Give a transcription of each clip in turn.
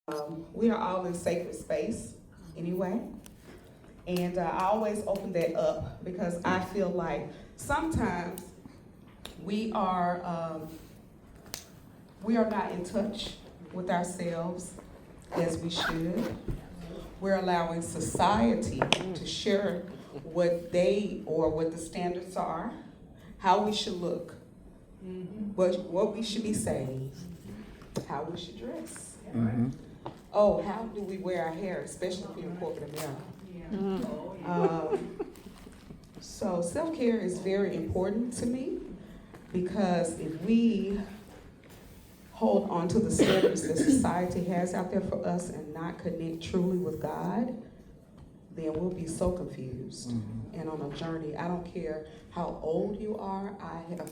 We are all in sacred space anyway. And I always open that up because I feel like sometimes we are we are not in touch with ourselves as we should. We're allowing society to share what they or what the standards are, how we should look, what we should be saying, how we should dress. Mm-hmm. Oh, how do we wear our hair, especially if you're in corporate America? So self-care is very important to me because if we hold on to the standards that society has out there for us and not connect truly with God, then we'll be so confused and on a journey. I don't care how old you are. I have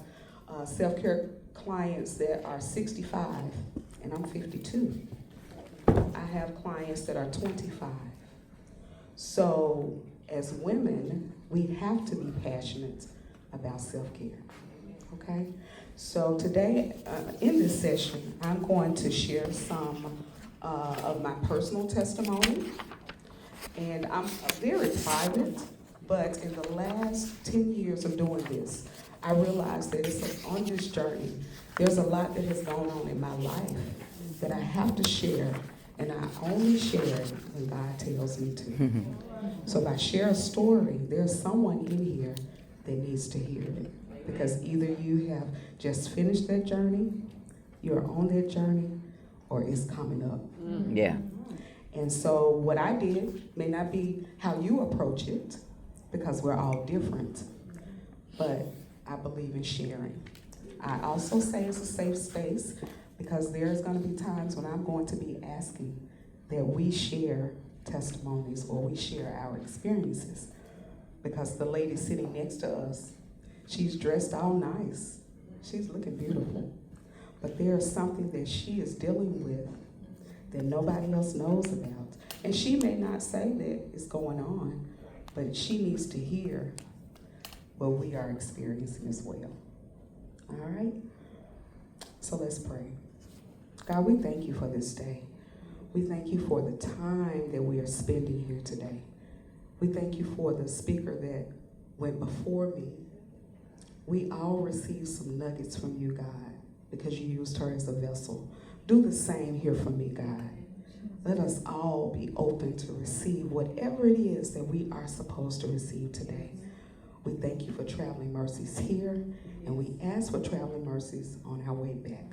self-care clients that are 65 and I'm 52. I have clients that are 25. So as women, we have to be passionate about self-care, okay? So today, in this session, I'm going to share some of my personal testimony. And I'm very private, but in the last 10 years of doing this, I realized that on this journey, there's a lot that has gone on in my life that I have to share, and I only share it when God tells me to. So if I share a story, there's someone in here that needs to hear it. Because either you have just finished that journey, you're on that journey, or it's coming up. Yeah. And so what I did may not be how you approach it, because we're all different, but I believe in sharing. I also say it's a safe space because there's going to be times when I'm going to be asking that we share testimonies or we share our experiences. Because the lady sitting next to us, she's dressed all nice. She's looking beautiful. But there's something that she is dealing with that nobody else knows about. And she may not say that it's going on, but she needs to hear what we are experiencing as well. All right? So let's pray. God, we thank you for this day. We thank you for the time that we are spending here today. We thank you for the speaker that went before me. We all received some nuggets from you, God, because you used her as a vessel. Do the same here for me, God. Let us all be open to receive whatever it is that we are supposed to receive today. We thank you for traveling mercies here, and we ask for traveling mercies on our way back.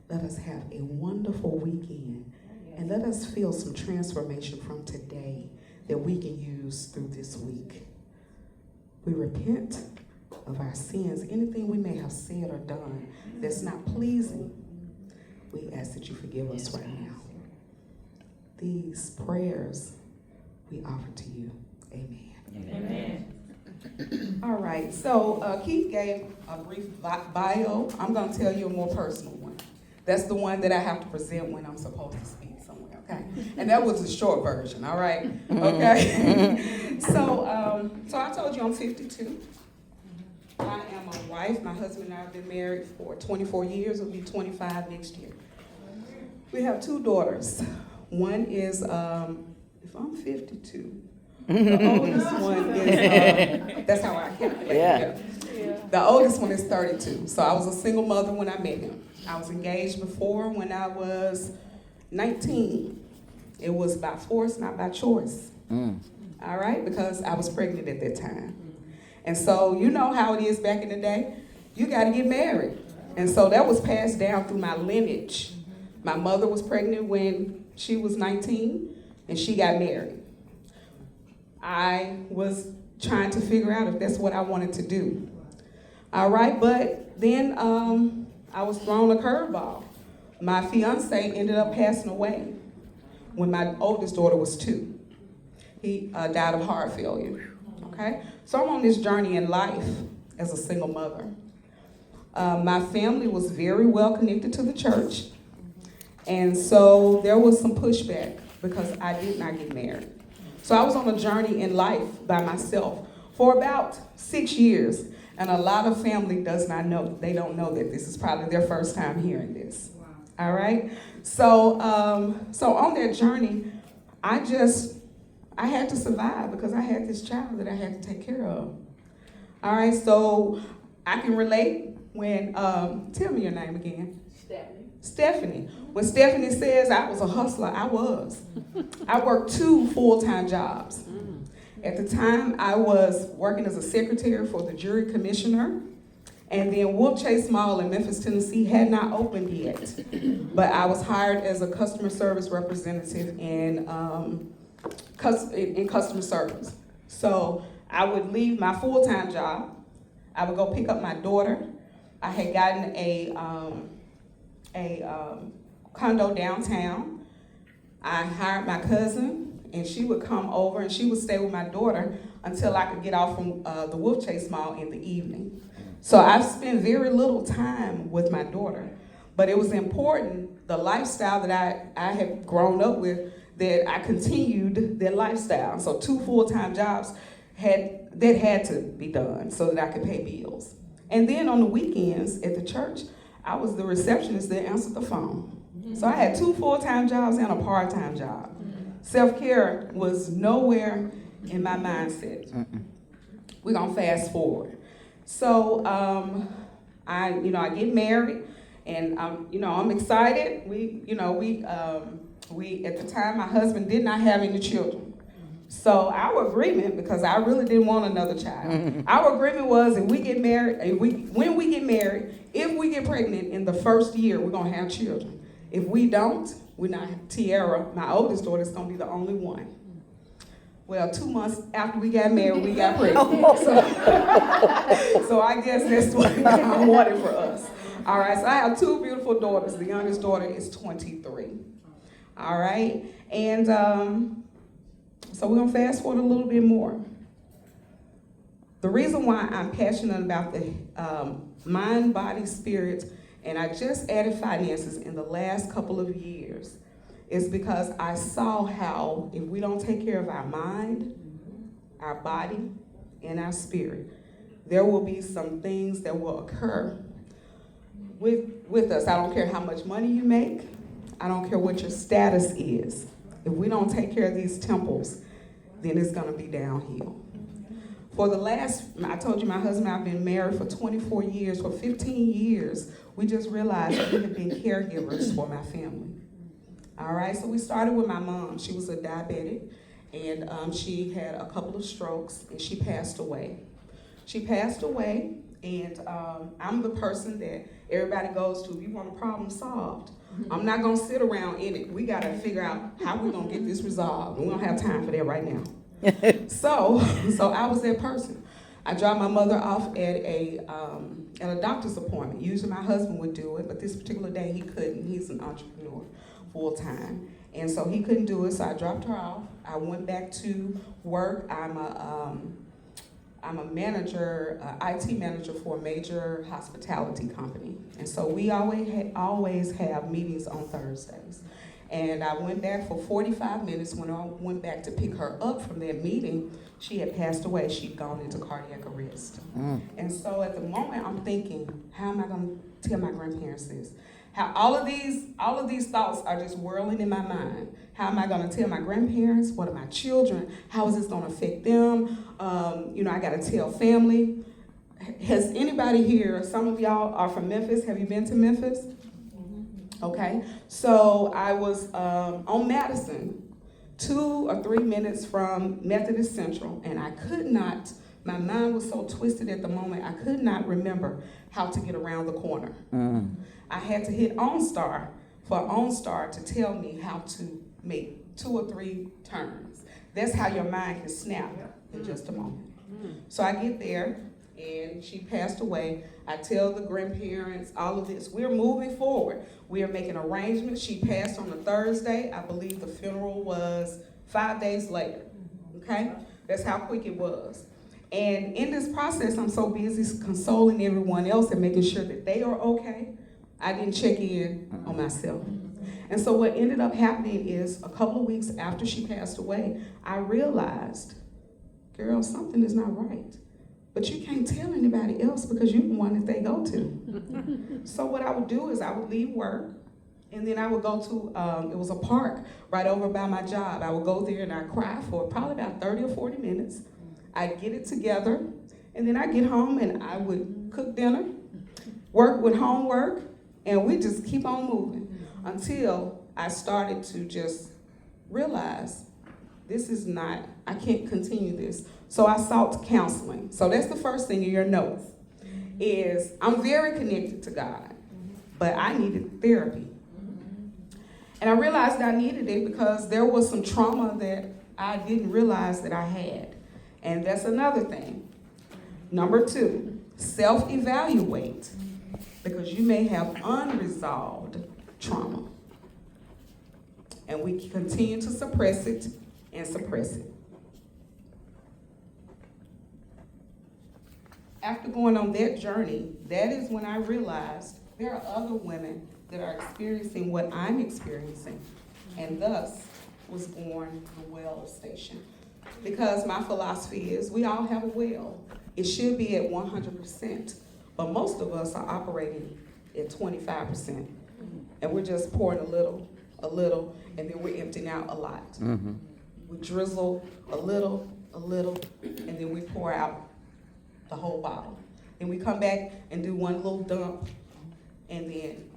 Let us have a wonderful weekend, and let us feel some transformation from today that we can use through this week. We repent of our sins, anything we may have said or done that's not pleasing. We ask that you forgive us right now. These prayers we offer to you. Amen. Amen. All right, so Keith gave a brief bio. I'm going to tell you a more personal one. That's the one that I have to present when I'm supposed to speak somewhere, okay? And that was the short version, all right? Okay? So I told you I'm 52. I am a wife. My husband and I have been married for 24 years. It'll be 25 next year. We have two daughters. One is, if I'm 52, the oldest one is, that's how I calculate. Yeah. The oldest one is 32. So I was a single mother when I met him. I was engaged before when I was 19. It was by force, not by choice. All right? Because I was pregnant at that time. And so you know how it is back in the day. You got to get married. And so that was passed down through my lineage. My mother was pregnant when she was 19, and she got married. I was trying to figure out if that's what I wanted to do. All right, but then I was thrown a curveball. My fiance ended up passing away when my oldest daughter was 2. He died of heart failure. Okay, so I'm on this journey in life as a single mother. My family was very well connected to the church, and so there was some pushback because I did not get married. So I was on a journey in life by myself for about 6 years, and a lot of family does not know. They don't know that this is probably their first time hearing this. All right. So on that journey, I had to survive because I had this child that I had to take care of. All right. So I can relate when tell me your name again. Stephanie. When Stephanie says I was a hustler, I was. I worked 2 full-time jobs. At the time, I was working as a secretary for the jury commissioner, and then Wolf Chase Mall in Memphis, Tennessee had not opened yet. But I was hired as a customer service representative in customer service. So I would leave my full-time job. I would go pick up my daughter. I had gotten a condo downtown. I hired my cousin, and she would come over and she would stay with my daughter until I could get off from the Wolf Chase Mall in the evening. So I've spent very little time with my daughter, but it was important, the lifestyle that I had grown up with, that I continued that lifestyle. So 2 full-time jobs had to be done so that I could pay bills. And then on the weekends at the church, I was the receptionist that answered the phone. So I had 2 full-time jobs and a part-time job. Self-care was nowhere in my mindset. We're gonna fast forward. So I get married, and I'm excited. We at the time, my husband did not have any children. So our agreement, because I really didn't want another child, our agreement was when we get married, if we get pregnant in the first year, we're gonna have children. If we don't, Tiara, my oldest daughter, is gonna be the only one. Well, 2 months after we got married, we got pregnant. So I guess that's what God wanted for us. All right, so I have 2 beautiful daughters. The youngest daughter is 23. All right, and so we're gonna fast forward a little bit more. The reason why I'm passionate about the mind, body, spirit, and I just added finances in the last couple of years, is because I saw how if we don't take care of our mind, our body, and our spirit, there will be some things that will occur with us. I don't care how much money you make. I don't care what your status is. If we don't take care of these temples, then it's gonna be downhill. I told you my husband and I have been married for 24 years. For 15 years, we just realized that we have been caregivers for my family. All right, so we started with my mom. She was a diabetic, and she had a couple of strokes, and she passed away. And I'm the person that everybody goes to. If you want a problem solved, I'm not gonna sit around in it. We gotta figure out how we're gonna get this resolved. We don't have time for that right now. So I was that person. I dropped my mother off at a doctor's appointment. Usually my husband would do it, but this particular day he couldn't. He's an entrepreneur full time, and so he couldn't do it. So I dropped her off. I went back to work. I'm a manager, IT manager for a major hospitality company, and so we always have meetings on Thursdays. And I went back for 45 minutes. When I went back to pick her up from that meeting, she had passed away. She'd gone into cardiac arrest. And so at the moment, I'm thinking, how am I going to tell my grandparents this? How all of these thoughts are just whirling in my mind. How am I going to tell my grandparents? What are my children? How is this going to affect them? I got to tell family. Has anybody here, some of y'all are from Memphis. Have you been to Memphis? Okay, so I was on Madison, 2 or 3 minutes from Methodist Central, and I could not, my mind was so twisted at the moment, I could not remember how to get around the corner. I had to hit OnStar for OnStar to tell me how to make 2 or 3 turns. That's how your mind can snap in just a moment. So I get there, and she passed away. I tell the grandparents all of this. We're moving forward. We are making arrangements. She passed on a Thursday. I believe the funeral was 5 days later. Okay? That's how quick it was. And in this process, I'm so busy consoling everyone else and making sure that they are okay. I didn't check in on myself. And so what ended up happening is a couple of weeks after she passed away, I realized, girl, something is not right. But you can't tell anybody else because you're the one that they go to. So what I would do is I would leave work, And then I would go to, it was a park right over by my job. I would go there and I'd cry for probably about 30 or 40 minutes. I'd get it together, and then I'd get home and I would cook dinner, work with homework, and we just keep on moving until I started to just realize this is not, I can't continue this. So I sought counseling. So that's the first thing in your notes is I'm very connected to God, but I needed therapy. And I realized I needed it because there was some trauma that I didn't realize that I had. And that's another thing. Number 2, self-evaluate, because you may have unresolved trauma. And we continue to suppress it and suppress it. After going on that journey, that is when I realized there are other women that are experiencing what I'm experiencing, and thus was born the Well Station. Because my philosophy is we all have a well. It should be at 100%, but most of us are operating at 25%. And we're just pouring a little, and then we're emptying out a lot. Mm-hmm. We drizzle a little, and then we pour out the whole bottle. Then we come back and do one little dump, and then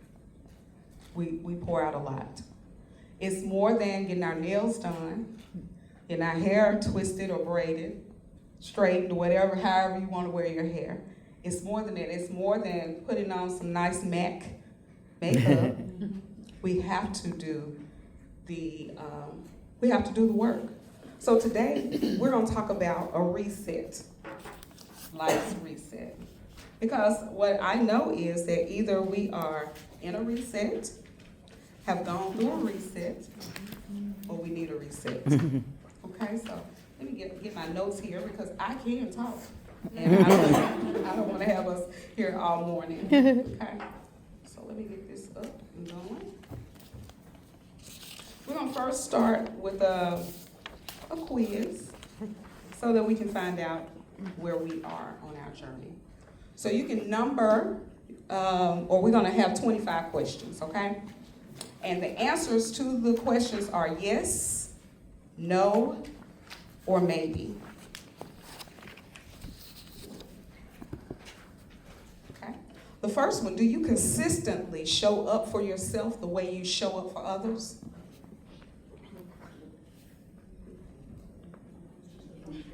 we pour out a lot. It's more than getting our nails done, getting our hair twisted or braided, straightened, or whatever, however you want to wear your hair. It's more than that. It's more than putting on some nice MAC makeup. We have to do the work. So today we're going to talk about a reset, life's reset. Because what I know is that either we are in a reset, have gone through a reset, or we need a reset. Okay, so let me get my notes here because I can talk. And I don't want to have us here all morning. Okay, so let me get this up and going. We're going to first start with a quiz so that we can find out where we are on our journey. So you can number, or we're going to have 25 questions, okay? And the answers to the questions are yes, no, or maybe. Okay? The first one, do you consistently show up for yourself the way you show up for others?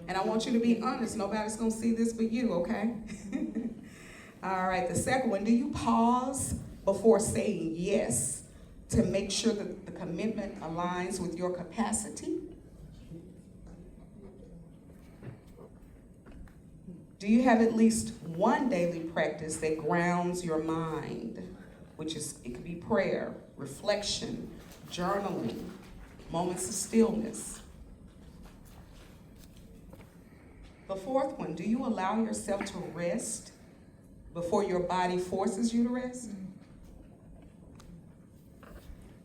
And I want you to be honest. Nobody's going to see this but you, okay? All right, the second one, do you pause before saying yes to make sure that the commitment aligns with your capacity? Do you have at least one daily practice that grounds your mind, which is, it could be prayer, reflection, journaling, moments of stillness? The fourth one, do you allow yourself to rest before your body forces you to rest?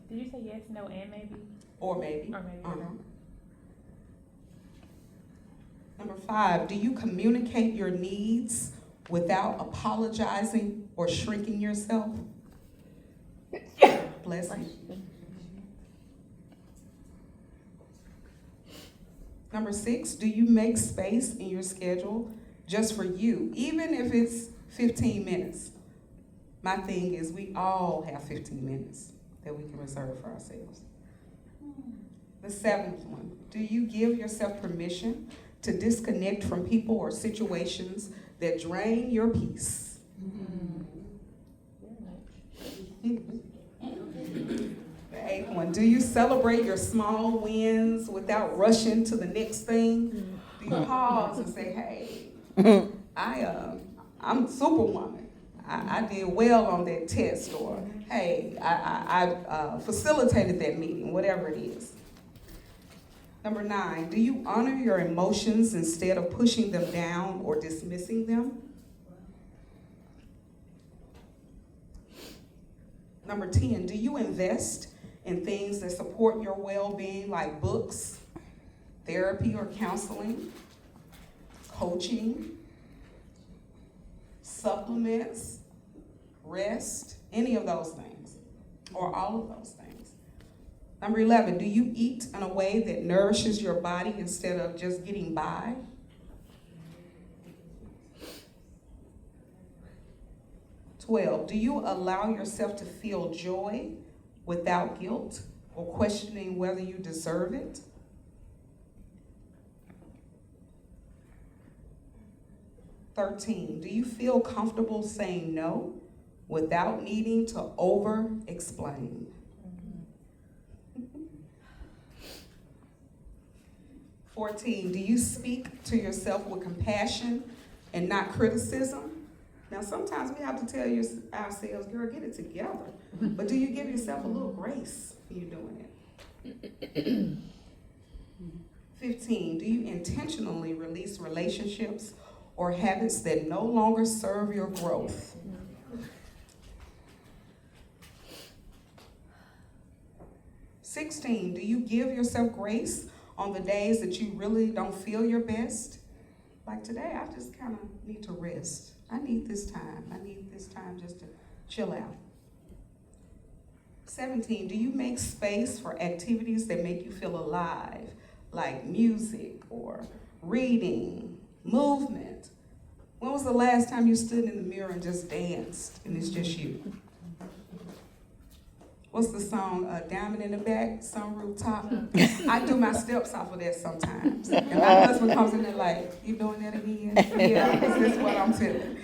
Did you say yes, no, and maybe? Or maybe. Or maybe. Uh-huh. Number 5, do you communicate your needs without apologizing or shrinking yourself? Bless you. Number 6, do you make space in your schedule just for you, even if it's 15 minutes? My thing is we all have 15 minutes that we can reserve for ourselves. The 7th one, do you give yourself permission to disconnect from people or situations that drain your peace? The 8th one, do you celebrate your small wins without rushing to the next thing? Do you pause and say, hey, I'm Superwoman. I did well on that test, or hey, I facilitated that meeting, whatever it is. Number 9, do you honor your emotions instead of pushing them down or dismissing them? Number 10, do you invest in things that support your well-being, like books, therapy or counseling, coaching, supplements, rest, any of those things? or all of those things. Number 11, do you eat in a way that nourishes your body instead of just getting by? "12, do you allow yourself to feel joy without guilt or questioning whether you deserve it?" 13, do you feel comfortable saying no without needing to over-explain? 14, do you speak to yourself with compassion and not criticism? Now, sometimes we have to tell ourselves, girl, get it together. But do you give yourself a little grace when you're doing it? 15, do you intentionally release relationships or habits that no longer serve your growth? 16, do you give yourself grace on the days that you really don't feel your best? Like today, I just kind of need to rest. I need this time. I need this time just to chill out. 17, do you make space for activities that make you feel alive, like music or reading, movement? When was the last time you stood in the mirror and just danced and it's just you? What's the song, Diamond in the Back, Some Rooftop? I do my steps off of that sometimes. And my husband comes in there like, you doing that again? Yeah, because that's what I'm feeling.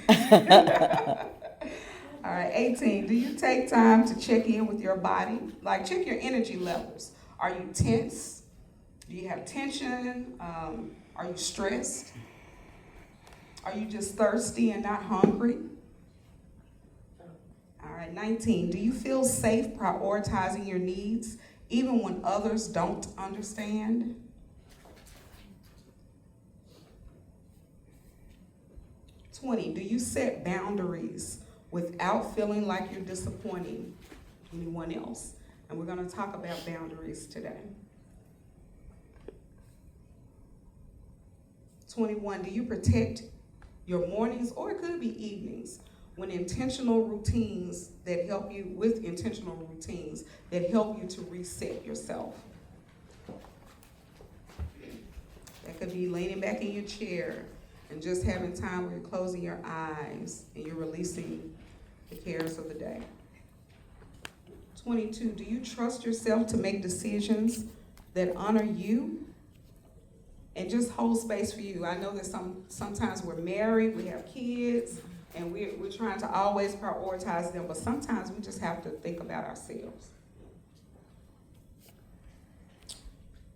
All right, 18, do you take time to check in with your body? Like, check your energy levels. Are you tense? Do you have tension? Are you stressed? Are you just thirsty and not hungry? All right, 19, do you feel safe prioritizing your needs even when others don't understand? 20, do you set boundaries without feeling like you're disappointing anyone else? And we're going to talk about boundaries today. 21, do you protect your mornings, or it could be evenings, with intentional routines that help you to reset yourself? That could be leaning back in your chair and just having time where you're closing your eyes and you're releasing the cares of the day. 22, do you trust yourself to make decisions that honor you and just hold space for you? I know that sometimes we're married, we have kids, and we're trying to always prioritize them, but sometimes we just have to think about ourselves.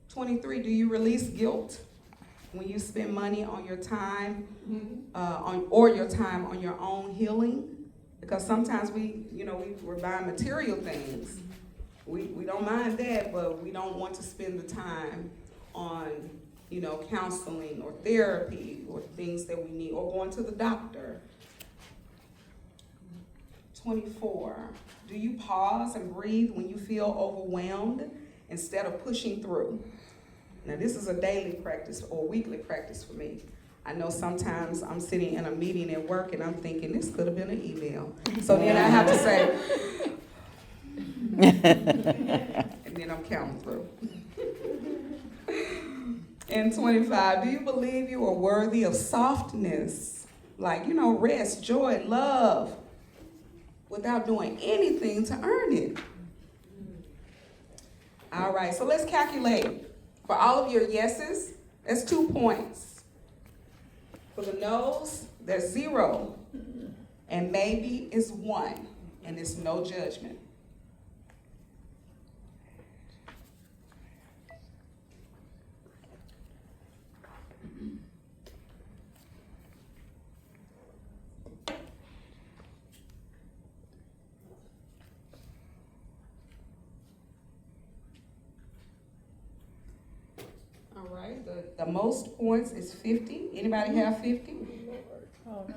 23, do you release guilt when you spend money on your time, your time on your own healing? Because sometimes we're buying material things. We don't mind that, but we don't want to spend the time on counseling or therapy or things that we need, or going to the doctor. 24, do you pause and breathe when you feel overwhelmed instead of pushing through? Now, this is a daily practice or weekly practice for me. I know sometimes I'm sitting in a meeting at work and I'm thinking, this could have been an email. So then I have to say, and then I'm counting through. And 25, do you believe you are worthy of softness? Like, rest, joy, love, without doing anything to earn it? All right, so let's calculate. For all of your yeses, that's 2 points. For the no's, there's 0. And maybe is 1. And it's no judgment. All right, the most points is 50. Anybody have 50? Oh, no.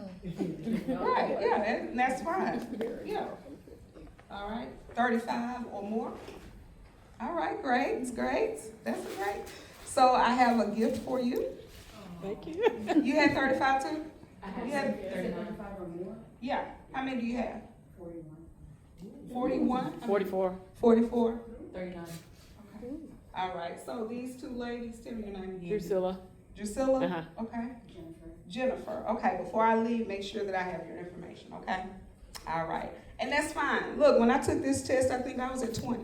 Right, yeah, that's fine. Yeah. All right, 35 or more. All right, great. That's great. So I have a gift for you. Thank you. You had 35 too? I You had have 35 or more. Yeah. How many do you have? 41. 41? 44. 44? 39. Okay. All right, so these two ladies, tell me your name again. Drusilla. Drusilla? Uh-huh. Okay. Jennifer. Jennifer. Okay, before I leave, make sure that I have your information, okay? All right. And that's fine. Look, when I took this test, I think I was at 20.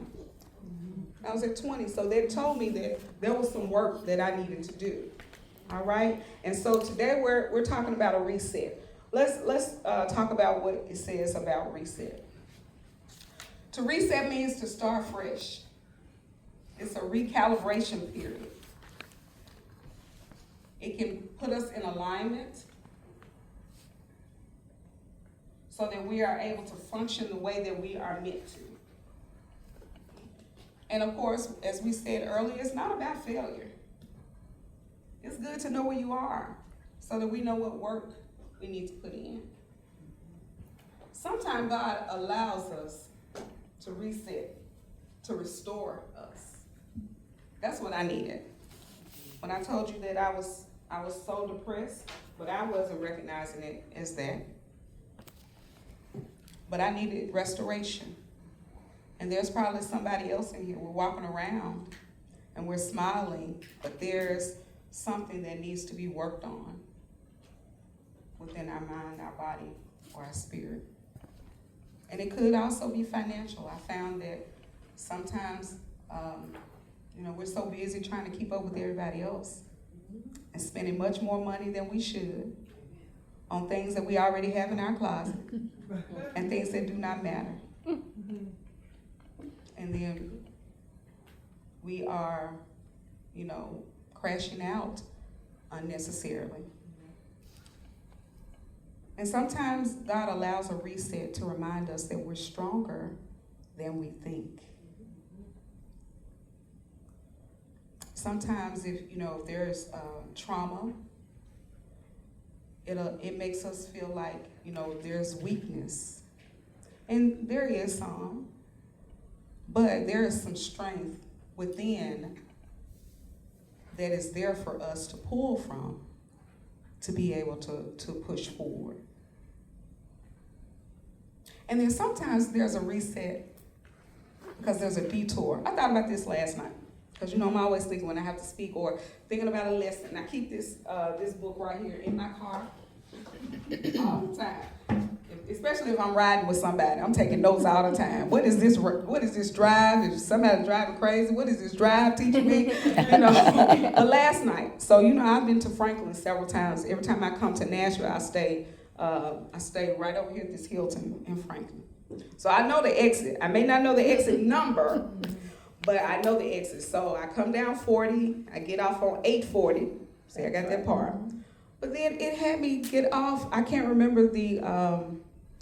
I was at 20, so they told me that there was some work that I needed to do. All right? And so today we're talking about a reset. Let's talk about what it says about reset. To reset means to start fresh. It's a recalibration period. It can put us in alignment so that we are able to function the way that we are meant to. And of course, as we said earlier, it's not about failure. It's good to know where you are so that we know what work we need to put in. Sometimes God allows us to reset, to restore us. That's what I needed. When I told you that I was so depressed, but I wasn't recognizing it as that. But I needed restoration. And there's probably somebody else in here. We're walking around and we're smiling, but there's something that needs to be worked on within our mind, our body, or our spirit. And it could also be financial. I found that sometimes, we're so busy trying to keep up with everybody else and spending much more money than we should on things that we already have in our closet and things that do not matter. And then we are, crashing out unnecessarily. And sometimes God allows a reset to remind us that we're stronger than we think. Sometimes if there's trauma, it makes us feel like, there's weakness. And there is some, but there is some strength within that is there for us to pull from to be able to push forward. And then sometimes there's a reset because there's a detour. I thought about this last night because I'm always thinking when I have to speak or thinking about a lesson. I keep this book right here in my car all the time. Especially if I'm riding with somebody, I'm taking notes all the time. What is this drive? Is somebody driving crazy? What is this drive teaching me? But last night, so I've been to Franklin several times. Every time I come to Nashville, I stay right over here at this Hilton in Franklin. So I know the exit. I may not know the exit number, but I know the exit. So I come down 40, I get off on 840. See, I got that part. But then it had me get off, I can't remember the,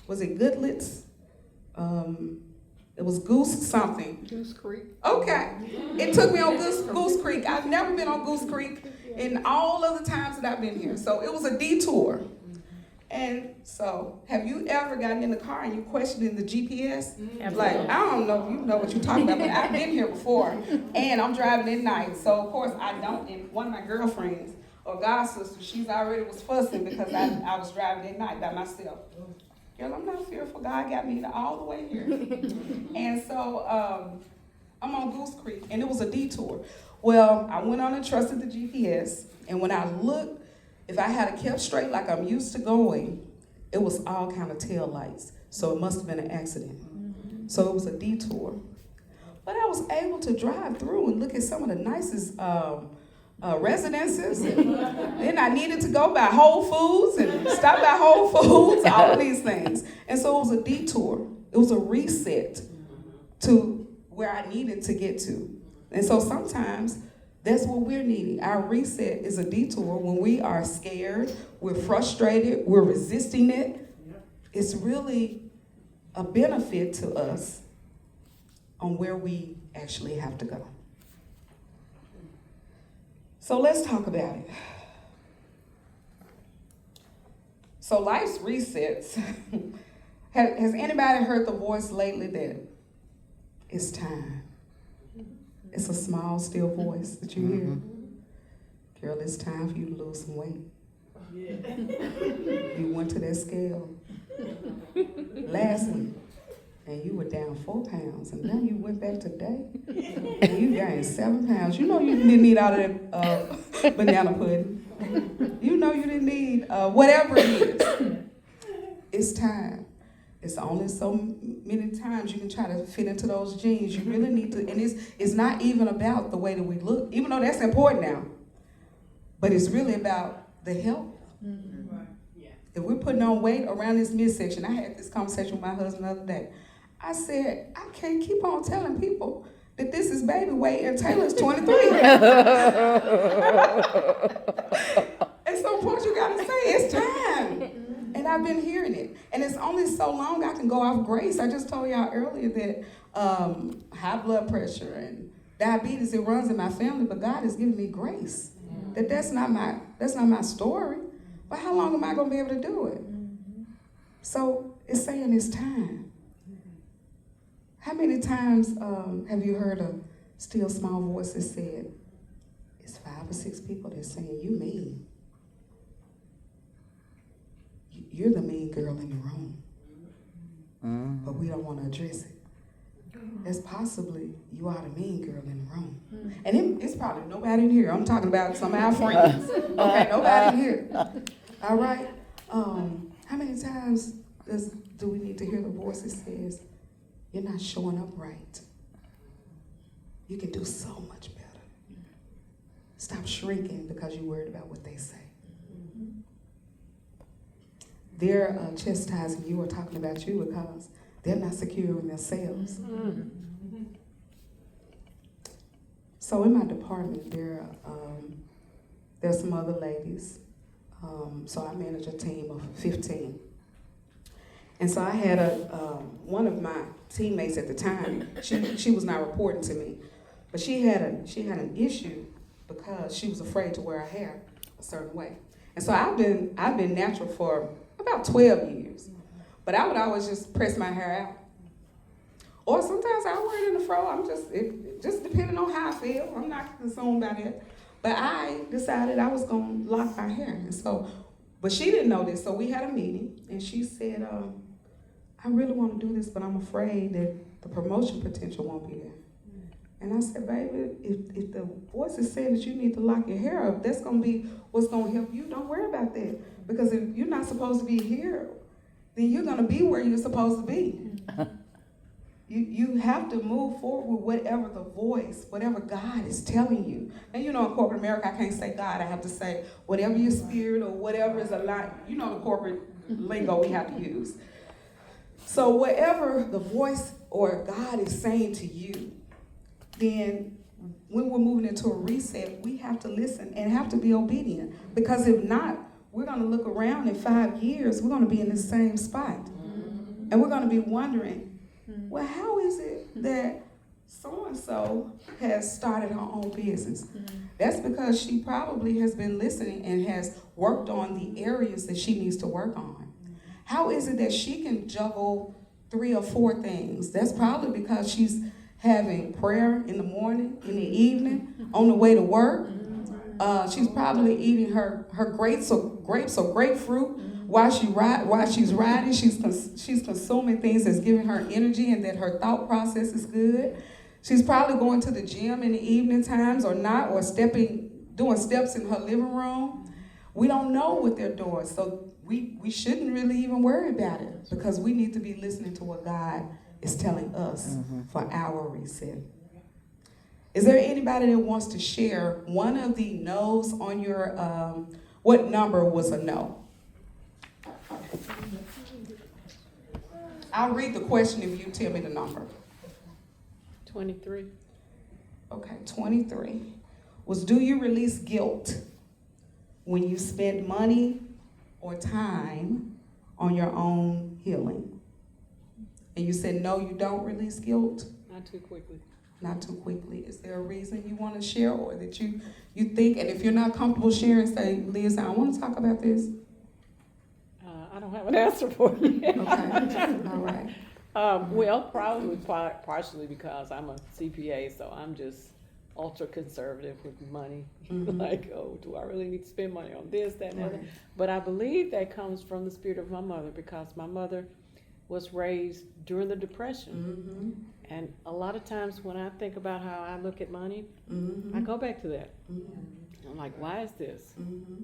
was it Goodlet's? It was Goose something. Goose Creek. Okay. It took me on Goose Creek. I've never been on Goose Creek in all of the times that I've been here. So it was a detour. And so, have you ever gotten in the car and you questioning the GPS? Absolutely. Like, I don't know if you know what you're talking about, but I've been here before. And I'm driving at night. So, of course, I don't. And one of my girlfriends, or god sister, she's already was fussing because I was driving at night by myself. Girl, I'm not fearful. God got me all the way here. And so I'm on Goose Creek, and it was a detour. Well, I went on and trusted the GPS, and when I looked, if I had kept straight like I'm used to going, it was all kind of tail lights. So it must have been an accident. So it was a detour. But I was able to drive through and look at some of the nicest residences. Then I needed to go by Whole Foods and stop by Whole Foods, all of these things. And so it was a detour. It was a reset to where I needed to get to. And so sometimes that's what we're needing. Our reset is a detour when we are scared, we're frustrated, we're resisting it. It's really a benefit to us on where we actually have to go. So let's talk about it. So life's resets. Has anybody heard the voice lately that it's time? It's a small, still voice that you hear. Girl, it's time for you to lose some weight. You went to that scale last week. and you were down 4 pounds, and then you went back today, and you gained 7 pounds. You know you didn't need all of that banana pudding. You know you didn't need whatever it is. It's time. It's only so many times you can try to fit into those jeans. You really need to, and it's not even about the way that we look, even though that's important now. But it's really about the health. Mm-hmm. Right. Yeah. If we're putting on weight around this midsection, I had this conversation with my husband the other day. I said, I can't keep on telling people that this is baby weight and Taylor's 23. At some point you gotta say, it's time. And I've been hearing it. And it's only so long I can go off grace. I just told y'all earlier that high blood pressure and diabetes, it runs in my family, but God has given me grace. That's not my story. But how long am I gonna be able to do it? So it's saying it's time. How many times have you heard a still small voice that said, it's 5 or 6 people that's saying, you mean. You're the mean girl in the room. But we don't want to address it. That's possibly you are the mean girl in the room. And it's probably nobody in here. I'm talking about some of our friends. Okay, nobody in here. All right? How many times do we need to hear the voice that says, you're not showing up right. You can do so much better. Stop shrinking because you're worried about what they say. They're chastising you or talking about you because they're not secure in themselves. So in my department, there's some other ladies. So I manage a team of 15. And so I had one of my teammates at the time. She was not reporting to me, but she had an issue because she was afraid to wear her hair a certain way. And so I've been natural for about 12 years, but I would always just press my hair out. Or sometimes I wear it in the fro. Just depending on how I feel. I'm not consumed by that. But I decided I was gonna lock my hair. And so, but she didn't know this, so we had a meeting, and she said, I really want to do this, but I'm afraid that the promotion potential won't be there. And I said, baby, if the voice is saying that you need to lock your hair up, that's gonna be what's gonna help you. Don't worry about that. Because if you're not supposed to be here, then you're gonna be where you're supposed to be. You have to move forward with whatever the voice, whatever God is telling you. And you know, in corporate America, I can't say God. I have to say whatever your spirit or whatever is aligned. You know the corporate lingo we have to use. So whatever the voice or God is saying to you, then when we're moving into a reset, we have to listen and have to be obedient. Because if not, we're going to look around in 5 years, we're going to be in the same spot. And we're going to be wondering, well, how is it that so-and-so has started her own business? That's because she probably has been listening and has worked on the areas that she needs to work on. How is it that she can juggle 3 or 4 things? That's probably because she's having prayer in the morning, in the evening, on the way to work. She's probably eating her grapes or grapefruit while she's riding. She's consuming things that's giving her energy and that her thought process is good. She's probably going to the gym in the evening times or not, or doing steps in her living room. We don't know what they're doing, so we shouldn't really even worry about it because we need to be listening to what God is telling us for our reset. Is there anybody that wants to share one of the no's on your, what number was a no? I'll read the question if you tell me the number. 23. Okay, 23 was, do you release guilt when you spend money or time on your own healing? And you said, no, you don't release guilt? Not too quickly. Not too quickly. Is there a reason you want to share or that you think, and if you're not comfortable sharing, say, Liz, I want to talk about this? I don't have an answer for you. Okay, all right. Well, probably partially because I'm a CPA, so I'm just ultra conservative with money. Like, oh, do I really need to spend money on this, that, and other? But I believe that comes from the spirit of my mother, because my mother was raised during the Depression. Mm-hmm. And a lot of times when I think about how I look at money, Mm-hmm. I go back to that. Mm-hmm. I'm like, why is this? Mm-hmm.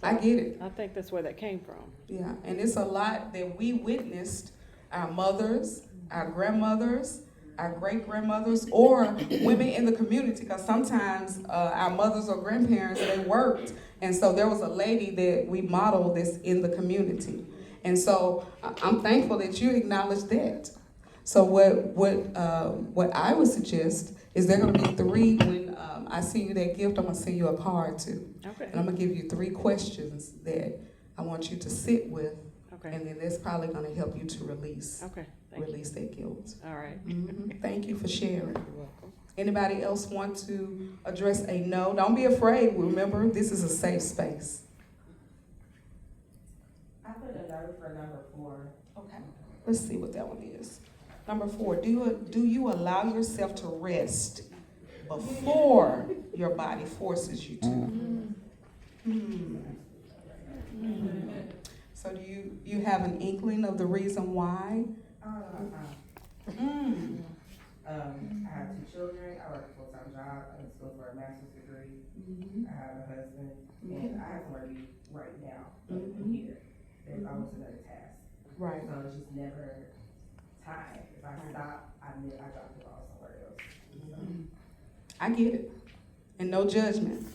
I get it. I think that's where that came from. Yeah, and it's a lot that we witnessed, our mothers, our grandmothers, our great-grandmothers, or women in the community, because sometimes our mothers or grandparents, they worked, and so there was a lady that we modeled this in the community. And so I'm thankful that you acknowledge that. So what I would suggest is there going to be 3, when I send you that gift, I'm going to send you a card too. Okay. And I'm going to give you 3 questions that I want you to sit with. Okay. And then that's probably going to help you to release Okay. Thank you. release that guilt. All right. Mhm. Thank you for sharing. You're welcome. Anybody else want to address a no? Don't be afraid. Remember, this is a safe space. I put a note for number 4. Okay. Let's see what that one is. Number 4, do you allow yourself to rest before your body forces you to? Hmm. So do you have an inkling of the reason why? Mm. I have 2 children. I work a full-time job. I'm in school for a master's degree. I have a husband, and I have somewhere to be right now. But here, there's always another task. Right. So it's just never time. If I stop, I got to go somewhere else. I get it. And no judgment.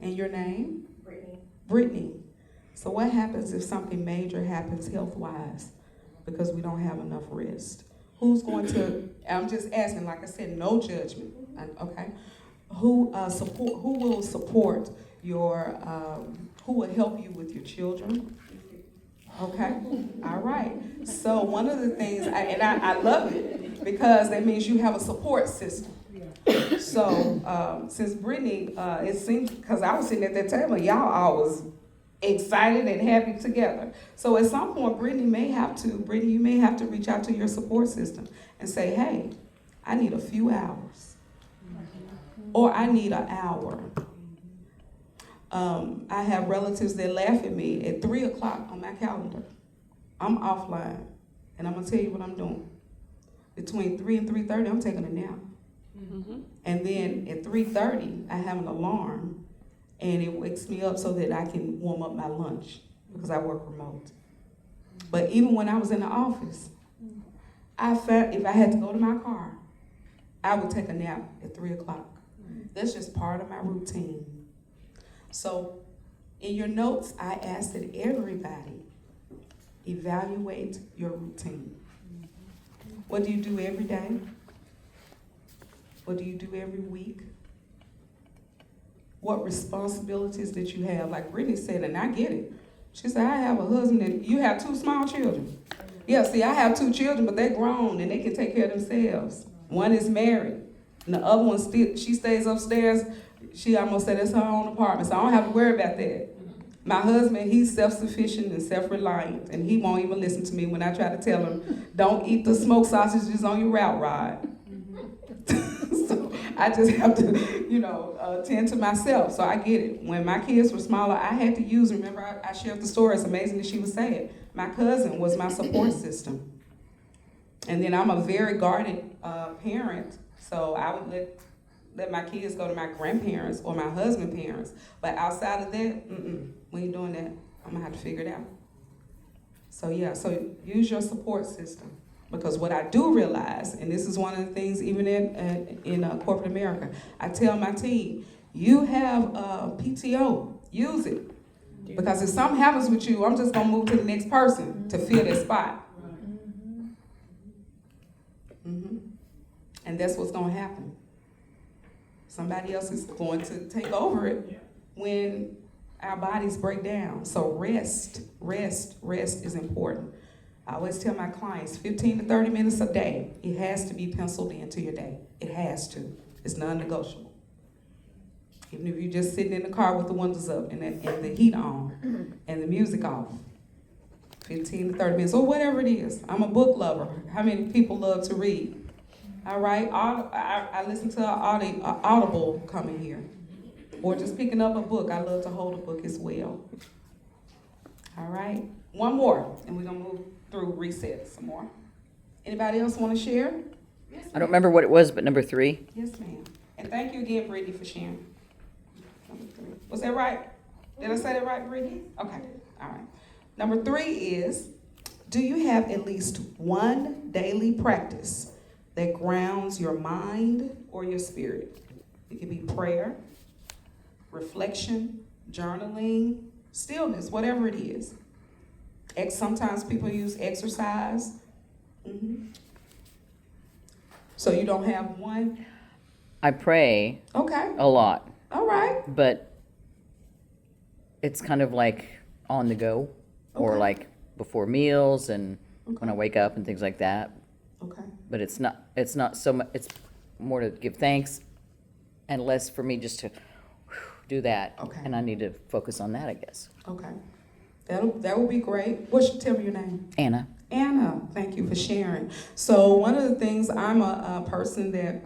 And your name? Brittany. Brittany. So what happens if something major happens health-wise because we don't have enough rest? Who's going to, I'm just asking, like I said, no judgment, okay? Who will support your, who will help you with your children? Okay, all right. So one of the things, I love it because that means you have a support system. So since Brittany, it seems, because I was sitting at that table, y'all all was excited and happy together. So at some point, Brittany, you may have to reach out to your support system and say, hey, I need a few hours. Or I need an hour. I have relatives that laugh at me at 3 o'clock on my calendar. I'm offline, and I'm gonna tell you what I'm doing. Between 3 and 3:30, I'm taking a nap. And then at 3:30, I have an alarm, and it wakes me up so that I can warm up my lunch because I work remote. But even when I was in the office, I felt if I had to go to my car, I would take a nap at 3 o'clock. That's just part of my routine. So in your notes, I asked that everybody evaluate your routine. What do you do every day? What do you do every week? What responsibilities that you have? Like Brittany said, and I get it. She said, I have a husband and you have 2 small children. Yeah, see, I have 2 children, but they're grown and they can take care of themselves. One is married, and the other one she stays upstairs. She almost said it's her own apartment, so I don't have to worry about that. My husband, he's self-sufficient and self-reliant, and he won't even listen to me when I try to tell him, don't eat the smoked sausages on your route ride. So I just have to, tend to myself. So I get it. When my kids were smaller, I had to use, remember I shared the story, it's amazing that she was saying, my cousin was my support system. And then I'm a very guarded parent, so I would let my kids go to my grandparents or my husband's parents. But outside of that, we ain't doing that. I'm gonna have to figure it out. So yeah, so use your support system. Because what I do realize, and this is one of the things even in corporate America, I tell my team, you have PTO, use it. Because if something happens with you, I'm just gonna move to the next person to fill that spot. And that's what's gonna happen. Somebody else is going to take over it when our bodies break down. So rest is important. I always tell my clients 15 to 30 minutes a day. It has to be penciled into your day. It has to. It's non-negotiable. Even if you're just sitting in the car with the windows up and the heat on and the music off. 15 to 30 minutes or whatever it is. I'm a book lover. How many people love to read? All right, I listen to an Audible coming here. Or just picking up a book. I love to hold a book as well. All right, one more, and we're gonna move through reset some more. Anybody else want to share? Yes, I don't remember what it was, but number 3. Yes, ma'am. And thank you again, Brittany, for sharing. Number 3. Was that right? Did I say that right, Brittany? Okay. All right. Number 3 is, do you have at least one daily practice that grounds your mind or your spirit? It could be prayer, reflection, journaling, stillness, whatever it is. Sometimes people use exercise. So you don't have one? I pray Okay. a lot, All right. but it's kind of like on the go, or Okay. like before meals and when Okay. I wake up and things like that. Okay. But it's not so much, it's more to give thanks and less for me just to do that. Okay. And I need to focus on that, I guess. Okay. That would be great. Tell me your name. Anna. Anna, thank you for sharing. So one of the things, I'm a person that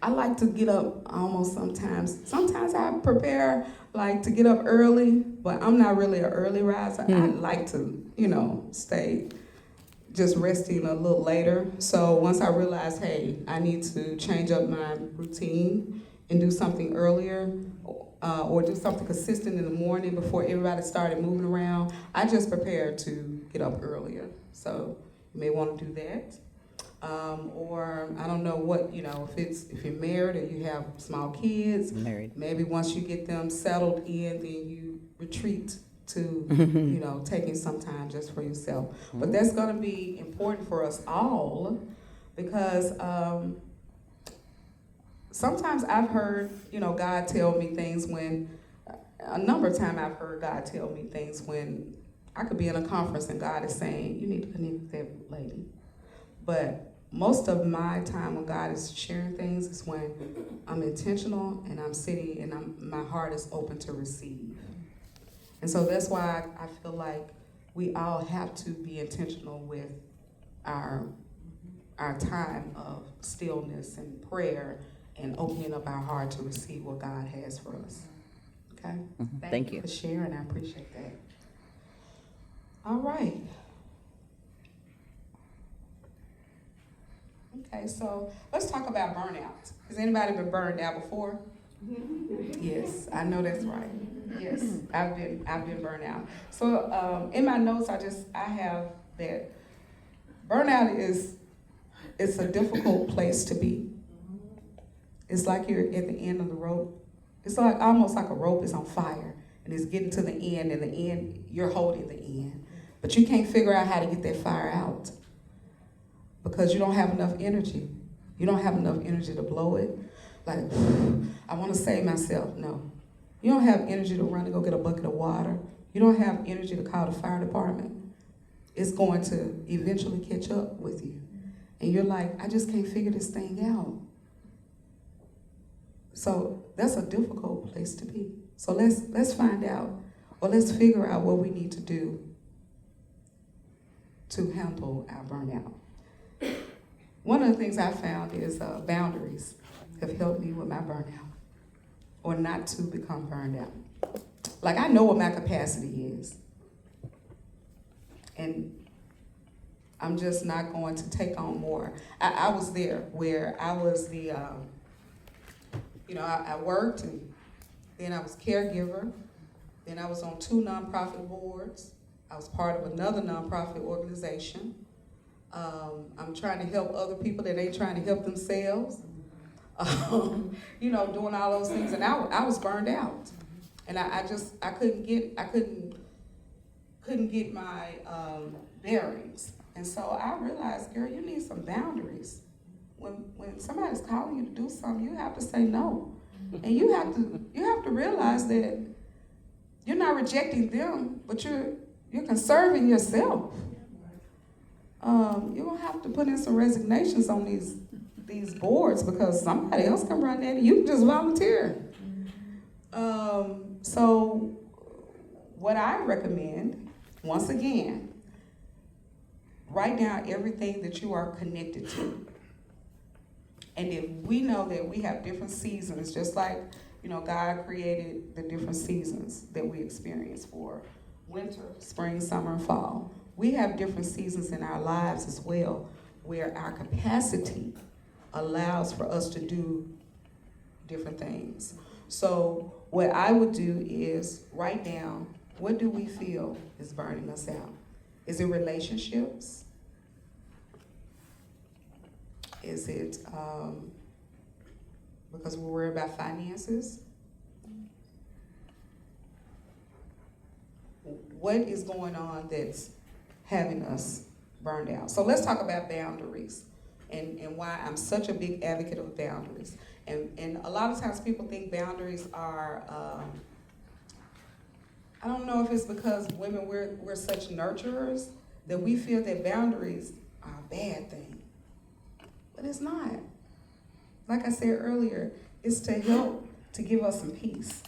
I like to get up almost sometimes. Sometimes I prepare like to get up early, but I'm not really an early riser. I like to, stay just resting a little later. So once I realized, hey, I need to change up my routine and do something earlier, or do something consistent in the morning before everybody started moving around, I just prepared to get up earlier. So you may want to do that. Or I don't know what, if you're married or you have small kids, I'm married. maybe once you get them settled in, then you retreat to, taking some time just for yourself. But that's going to be important for us all, because sometimes I've heard, God tell me things a number of times I've heard God tell me things when I could be in a conference and God is saying, you need to connect with that lady. But most of my time when God is sharing things is when I'm intentional and I'm sitting and my heart is open to receive. And so that's why I feel like we all have to be intentional with our time of stillness and prayer and opening up our heart to receive what God has for us. Okay? Thank you For sharing. I appreciate that. All right. Okay, so let's talk about burnout. Has anybody been burned out before? Yes, I know that's right. Yes, I've been burned out. So in my notes, I have that burnout it's a difficult place to be. It's like you're at the end of the rope. It's like almost like a rope is on fire and it's getting to the end, and the end you're holding the end, but you can't figure out how to get that fire out because you don't have enough energy. You don't have enough energy to blow it. Like, I want to save myself. No. You don't have energy to run and go get a bucket of water. You don't have energy to call the fire department. It's going to eventually catch up with you. And you're like, I just can't figure this thing out. So that's a difficult place to be. So let's find out, or let's figure out what we need to do to handle our burnout. One of the things I found is boundaries have helped me with my burnout, or not to become burned out. Like, I know what my capacity is, and I'm just not going to take on more. I was there where I was the, I worked, and then I was caregiver, then I was on 2 nonprofit boards. I was part of another nonprofit organization. I'm trying to help other people that ain't trying to help themselves. Doing all those things, and I was burned out, and I couldn't get my bearings, and so I realized, girl, you need some boundaries. When somebody's calling you to do something, you have to say no, and you have to realize that you're not rejecting them, but you're conserving yourself. You're gonna have to put in some resignations on these boards because somebody else can run that and you can just volunteer. So what I recommend, once again, write down everything that you are connected to. And if we know that we have different seasons, just like, God created the different seasons that we experience for winter, spring, summer, and fall. we have different seasons in our lives as well, where our capacity allows for us to do different things. So what I would do is write down, what do we feel is burning us out? Is it relationships? Is it because we're worried about finances? What is going on that's having us burned out? So let's talk about boundaries and why I'm such a big advocate of boundaries. And a lot of times people think boundaries are, I don't know if it's because women, we're such nurturers that we feel that boundaries are a bad thing. But it's not. Like I said earlier, it's to help to give us some peace.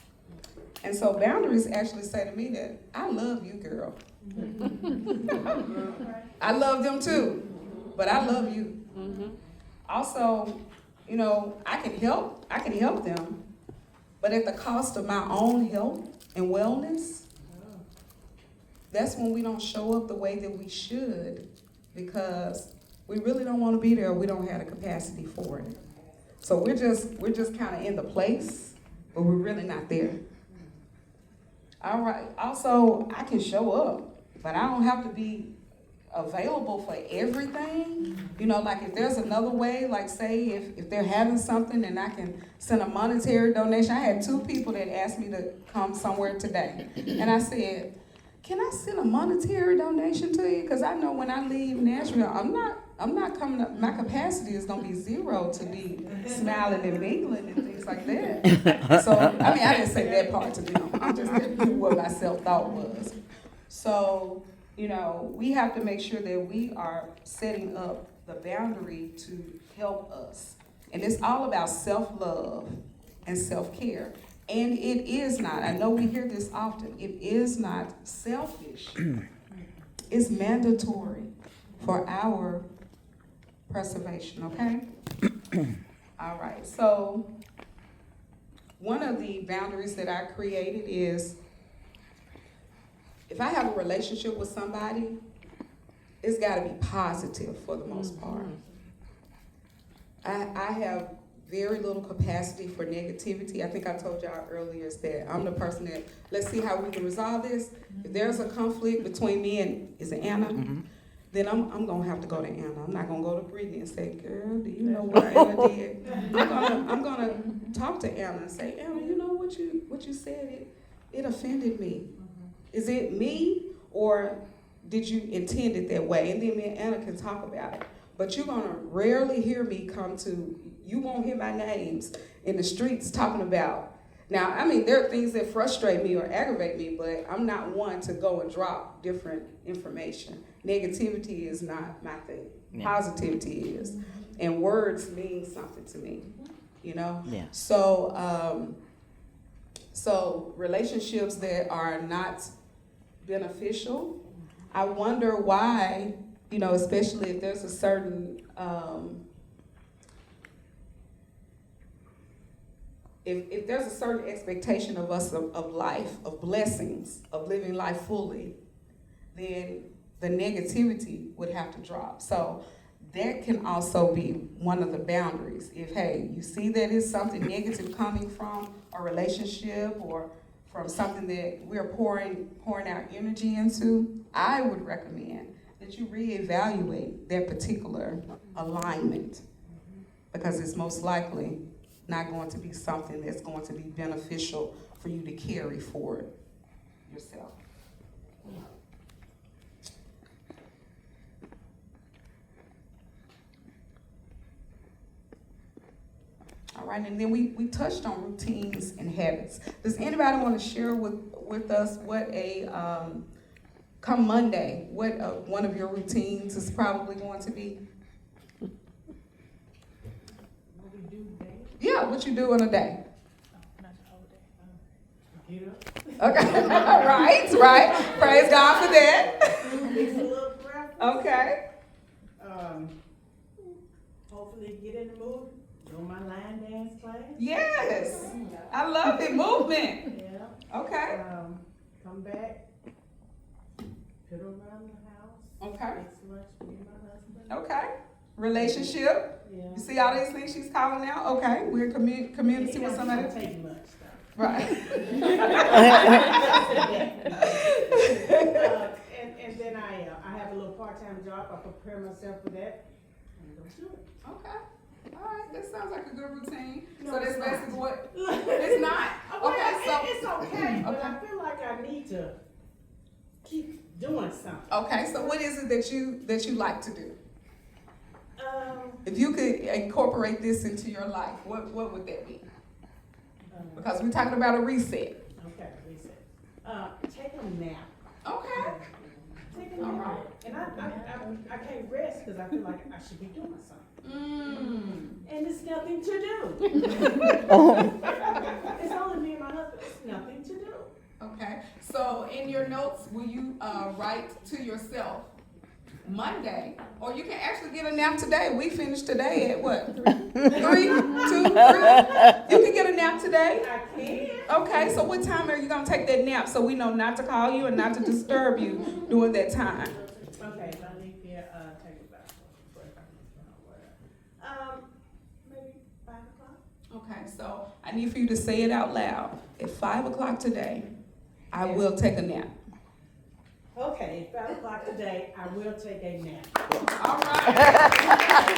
And so boundaries actually say to me that I love you, girl. I love them too, but I love you. Also, you know, I can help them, but at the cost of my own health and wellness. That's when we don't show up the way that we should, because we really don't want to be there. We don't have the capacity for it. So we're just kind of in the place, but we're really not there. All right. Also, I can show up, but I don't have to be available for everything. You know, like if there's another way, like say if they're having something and I can send a monetary donation. I had 2 people that asked me to come somewhere today. And I said, can I send a monetary donation to you? Because I know when I leave Nashville, I'm not coming up, my capacity is gonna be 0 to be smiling and mingling and things like that. So, I mean, I didn't say that part to them. I'm just telling you what my self-thought was. So, you know, we have to make sure that we are setting up the boundary to help us. And it's all about self-love and self-care. And it is not, I know we hear this often, it is not selfish. It's mandatory for our preservation, okay? All right, so one of the boundaries that I created is if I have a relationship with somebody, it's got to be positive for the most part. I have very little capacity for negativity. I think I told y'all earlier is that I'm the person that, let's see how we can resolve this. If there's a conflict between me and, is it Anna? Then I'm going to have to go to Anna. I'm not going to go to Brittany and say, girl, do you know what Anna did? I'm gonna talk to Anna and say, Anna, you know what you said, it offended me. Is it me, or did you intend it that way? And then me and Anna can talk about it. But you're gonna rarely hear me you won't hear my names in the streets talking about. Now, I mean, there are things that frustrate me or aggravate me, but I'm not one to go and drop different information. Negativity is not my thing. Yeah. Positivity is. And words mean something to me, you know? Yeah. So relationships that are not beneficial, I wonder why, you know, especially if there's a certain, if there's a certain expectation of us of life, of blessings, of living life fully, then the negativity would have to drop. So that can also be one of the boundaries. If, hey, you see that it's something negative coming from a relationship or from something that we're pouring our energy into, I would recommend that you reevaluate that particular alignment, because it's most likely not going to be something that's going to be beneficial for you to carry forward yourself. All right, and then we touched on routines and habits. Does anybody want to share with us what come Monday, what one of your routines is probably going to be? Yeah, what you do in a day. Get up. Okay, right. Praise God for that. Fix a little breakfast. Okay. Hopefully get in the mood. Do my line dance class. Yes, I love it. Movement. Yeah. Okay. Come back. Put around the house. Okay. Makes lunch for me and my husband. Okay. Relationship. Yeah. You see all these things she's calling out? Okay. We're in community with somebody. He don't take much stuff. Right. And then I have a little part-time job. I prepare myself for that and go to it. Okay. All right. That sounds like a good routine. No, So that's it's not. basically what it's not. Well, Okay. So it's okay, but Okay. I feel like I need to keep doing something. okay. So what is it that you like to do? Um, If you could incorporate this into your life, what would that be? Because we're talking about a reset. okay, reset. Take a nap. Okay. Take a nap. All right. And I can't rest because I feel like I should be doing something. And it's nothing to do. Oh. It's only me and my husband. It's nothing to do. Okay. So in your notes, will you write to yourself Monday, or you can actually get a nap today. We finished today at what? 3, 2, 3. You can get a nap today. I can. Okay. So what time are you gonna take that nap so we know not to call you and not to disturb you during that time? Okay, if I leave here, take it back. Maybe 5 o'clock. Okay. So I need for you to say it out loud. At 5 o'clock today, I will take a nap. Okay, 5 o'clock today, I will take a nap. All right.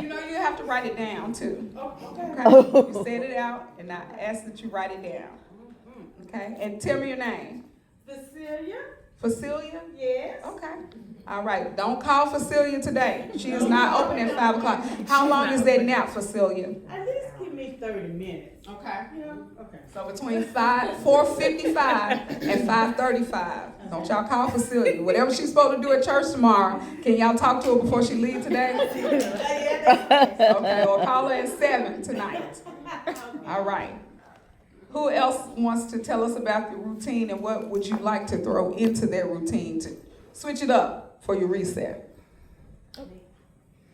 You know you have to write it down too. Oh, okay. Okay. You said it out, and I ask that you write it down. Okay. And tell me your name. Cecilia? Facilia? Yes. Okay. All right. Don't call Facilia today. She is not open at 5 o'clock. How long is that nap, Facilia? At least give me 30 minutes. Okay. You know? Okay. So between 4:55 and 5:35. Don't y'all call Facilia. Whatever she's supposed to do at church tomorrow, can y'all talk to her before she leaves today? Okay, or call her at 7 tonight. All right. Who else wants to tell us about the routine and what would you like to throw into their routine to switch it up for your reset?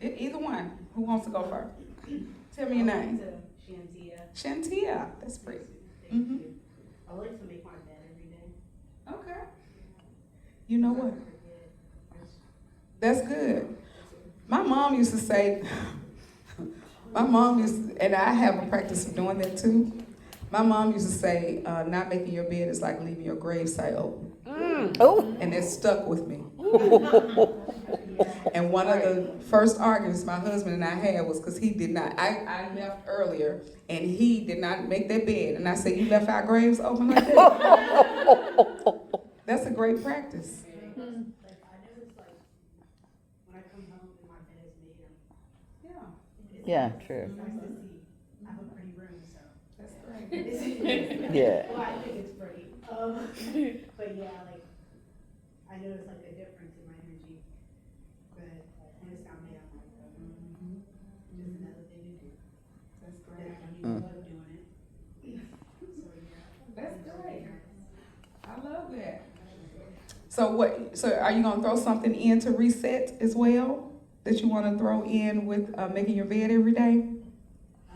Either one. Who wants to go first? Tell me your name. Shantia. Shantia. That's pretty. Thank Mhm. you. I like to make my bed every day. Okay. You know what? That's good. My mom used to say, and I have a practice of doing that too. My mom used to say, not making your bed is like leaving your gravesite open. Oh. And that stuck with me. And one of the first arguments my husband and I had was because he did not, I left earlier and he did not make that bed. And I said, you left our graves open like that? That's a great practice. Like, I notice, like, when I come home and my bed is made, Yeah, true. it's nice to see. I have a pretty room, so. That's great. Yeah. Well, I think it's pretty. But yeah, like, I notice like a difference in my energy. But when it's not made, I'm like, just another thing to do. That's Then great. I don't even love doing it. So yeah. That's it's great. really nice. I love that. So are you gonna throw something in to reset as well? That you wanna throw in with making your bed every day? I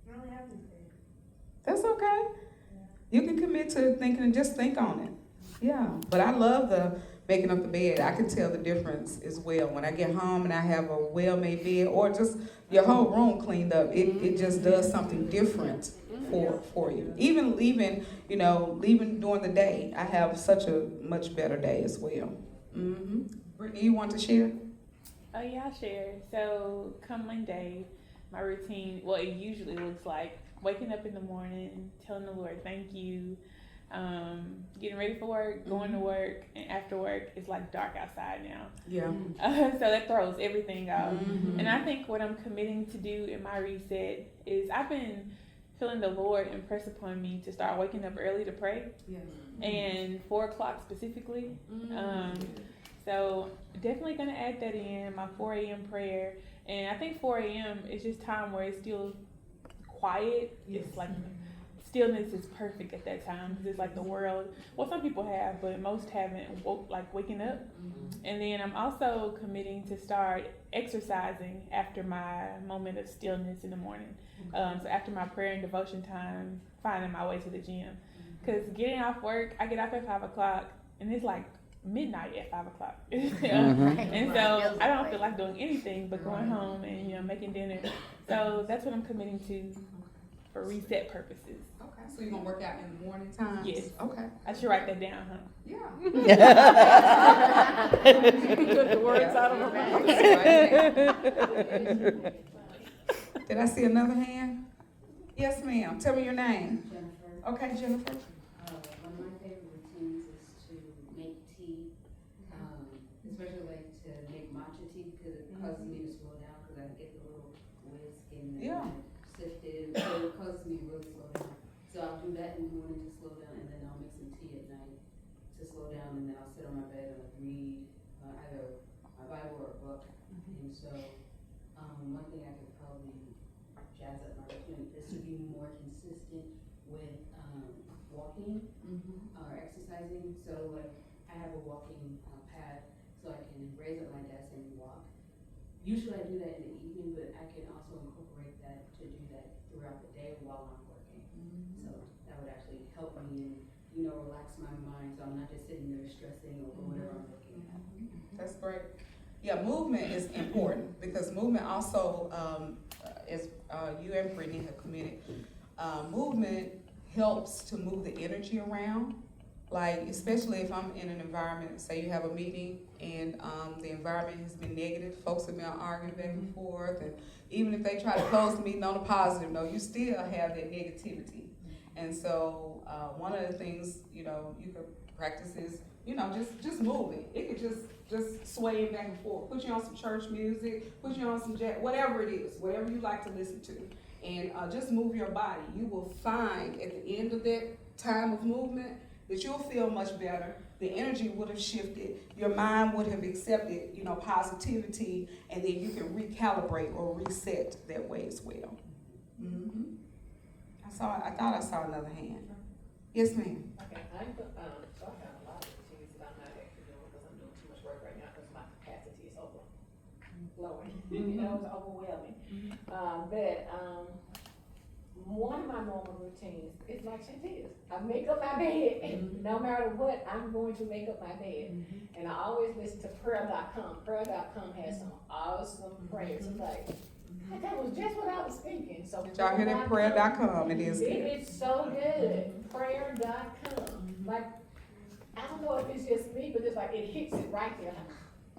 don't really have anything. That's okay. You can commit to thinking and just think on it. Yeah, but I love the making up the bed. I can tell the difference as well. When I get home and I have a well-made bed or just your whole room cleaned up, it just does something different for you. Even leaving during the day, I have such a much better day as well. Mm-hmm. Brittany, you want to share? Oh yeah, I'll share. So come Monday, my routine, well, it usually looks like waking up in the morning, telling the Lord thank you, getting ready for work, going to work, and after work, it's like dark outside now. Yeah. So that throws everything off. Mm-hmm. And I think what I'm committing to do in my reset is I've been feeling the Lord impress upon me to start waking up early to pray, Yeah. and 4 o'clock specifically. So definitely gonna add that in, my 4 a.m. prayer. And I think 4 a.m. is just time where it's still quiet. It's like stillness is perfect at that time because it's like the world. Well, some people have, but most haven't waking up. And then I'm also committing to start exercising after my moment of stillness in the morning. So after my prayer and devotion time, finding my way to the gym. Because getting off work, I get off at 5 o'clock, and it's like midnight at 5 o'clock. And so I don't feel like doing anything but going home and making dinner. So that's what I'm committing to for reset purposes. Okay, so you're gonna work out in the morning times? Yes. Okay. I should write that down, huh? Yeah. Took the words out of her mouth. Did I see another hand? Yes, ma'am. Tell me your name. Jennifer. Okay, Jennifer. One of my favorite routines is to make tea, especially like to make matcha tea because it causes me to slow down because I get the little whisk and then Yeah. sift it, so it causes me to really slow down. So I'll do that in the morning to slow down, and then I'll make some tea at night to slow down, and then I'll sit on my bed and read either my Bible or a book. And so one thing I could probably jazz up my routine is to be more consistent with walking or exercising. So like I have a walking pad so I can raise up my desk and walk. Usually I do that in the evening, but I can also incorporate that to do that throughout the day while I'm working. So that would actually help me and relax my mind so I'm not just sitting there stressing over whatever I'm looking at. That's great. Yeah, movement is important because movement also, as you and Brittany have committed, movement helps to move the energy around. Like, especially if I'm in an environment, say you have a meeting and the environment has been negative, folks have been arguing back and forth, and even if they try to close the meeting on a positive note, you still have that negativity. And so one of the things, you could practice is, just moving. It could just sway back and forth. Put you on some church music, put you on some jazz, whatever it is, whatever you like to listen to. And just move your body. You will find at the end of that time of movement that you'll feel much better. The energy would have shifted. Your mind would have accepted, positivity, and then you can recalibrate or reset that way as well. Mm-hmm. I thought I saw another hand. Yes, ma'am. Okay, I have a lot of routines that I'm not actually doing because I'm doing too much work right now because my capacity is overflowing. It's overwhelming. One of my normal routines is like Shantia's. I make up my bed. No matter what, I'm going to make up my bed. And I always listen to prayer.com. Prayer.com has some awesome prayers. It's like, that was just what I was thinking. So Did y'all hear that? Prayer.com. It is it good. is so good. Prayer.com. Like, I don't know if it's just me, but it's like it hits it right there. Like,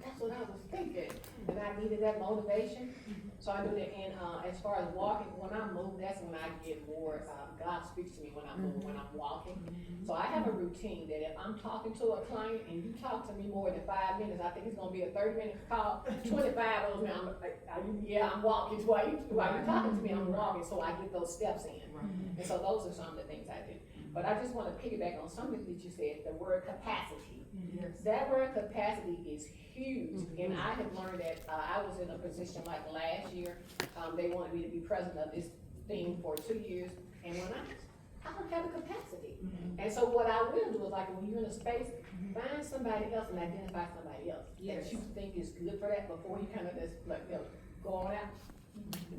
that's what I was thinking. And I needed that motivation. So I do that. And as far as walking, when I move, that's when I get more, God speaks to me when I move, when I'm walking. So I have a routine that if I'm talking to a client and you talk to me more than 5 minutes, I think it's gonna be a 30-minute call. 25 of those, I'm like, I'm walking. While you're talking to me, I'm walking, so I get those steps in. And so those are some of the things I do. But I just want to piggyback on something that you said, the word capacity. Yes. That word capacity is huge. And I have learned that I was in a position like last year. They wanted me to be president of this thing for 2 years. And when I don't have the capacity. And so what I will do is like when you're in a space, find somebody else and identify somebody else that you think is good for that before you kind of just go on out.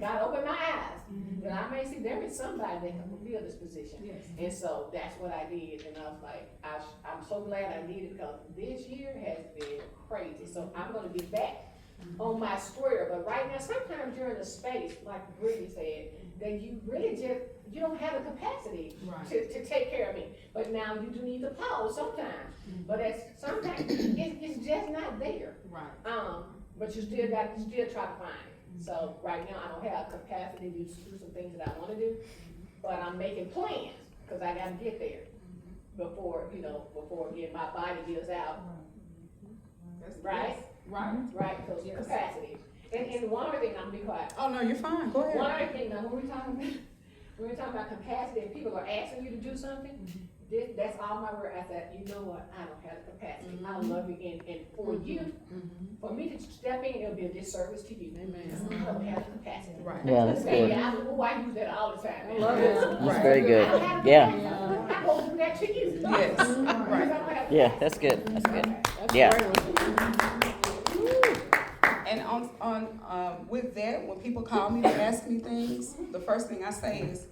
God opened my eyes. That I may see there is somebody that can fulfill this position. And so that's what I did. And I was like, I'm so glad I did it because this year has been crazy. So I'm going to be back on my square. But right now, sometimes you're in a space, like Brittany said, that you really you don't have the capacity to take care of me. But now you do need to pause sometimes. But sometimes it's just not there. But you still try to find it. So right now I don't have capacity to do some things that I want to do, but I'm making plans because I got to get there before again my body gives out. Right. So capacity. And one other thing, I'm gonna be quiet. Oh no, you're fine. Go ahead. One other thing, now when we're talking about capacity and people are asking you to do something, that's all my word. I said, you know what, I don't have the capacity, I love you, and for you, for me to step in, it'll be a disservice to you. I don't have the capacity. Right. Yeah, that's good. I use that all the time. I love it. That's very I good. don't have the Yeah, capacity. I go do that to you. Yes. Because I don't have the yeah, that's good, that's good. Yeah. And with that, when people call me to ask me things, the first thing I say is,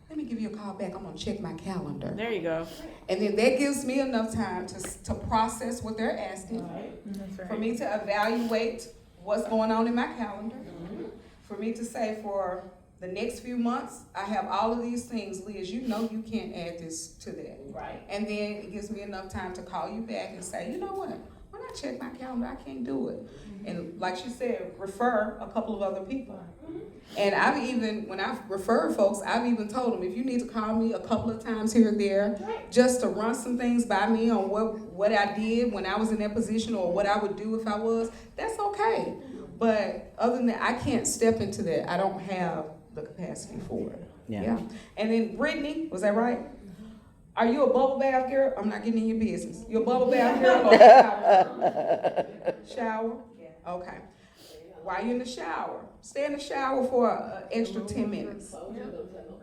let me give you a call back, I'm gonna check my calendar. There you go. And then that gives me enough time to process what they're asking, That's right. for me to evaluate what's going on in my calendar, for me to say for the next few months, I have all of these things, Liz, you know you can't add this to that. Right. And then it gives me enough time to call you back and say, you know what, when I check my calendar, I can't do it. And like she said, refer a couple of other people. And I've even, when I've referred folks, I've even told them, if you need to call me a couple of times here and there, just to run some things by me on what I did when I was in that position or what I would do if I was, that's okay. But other than that, I can't step into that. I don't have the capacity for it. Yeah. And then Brittany, was that right? Are you a bubble bath girl? I'm not getting in your business. You a bubble bath girl or a shower? Shower? Okay. While you're in the shower, stay in the shower for an extra 10 minutes.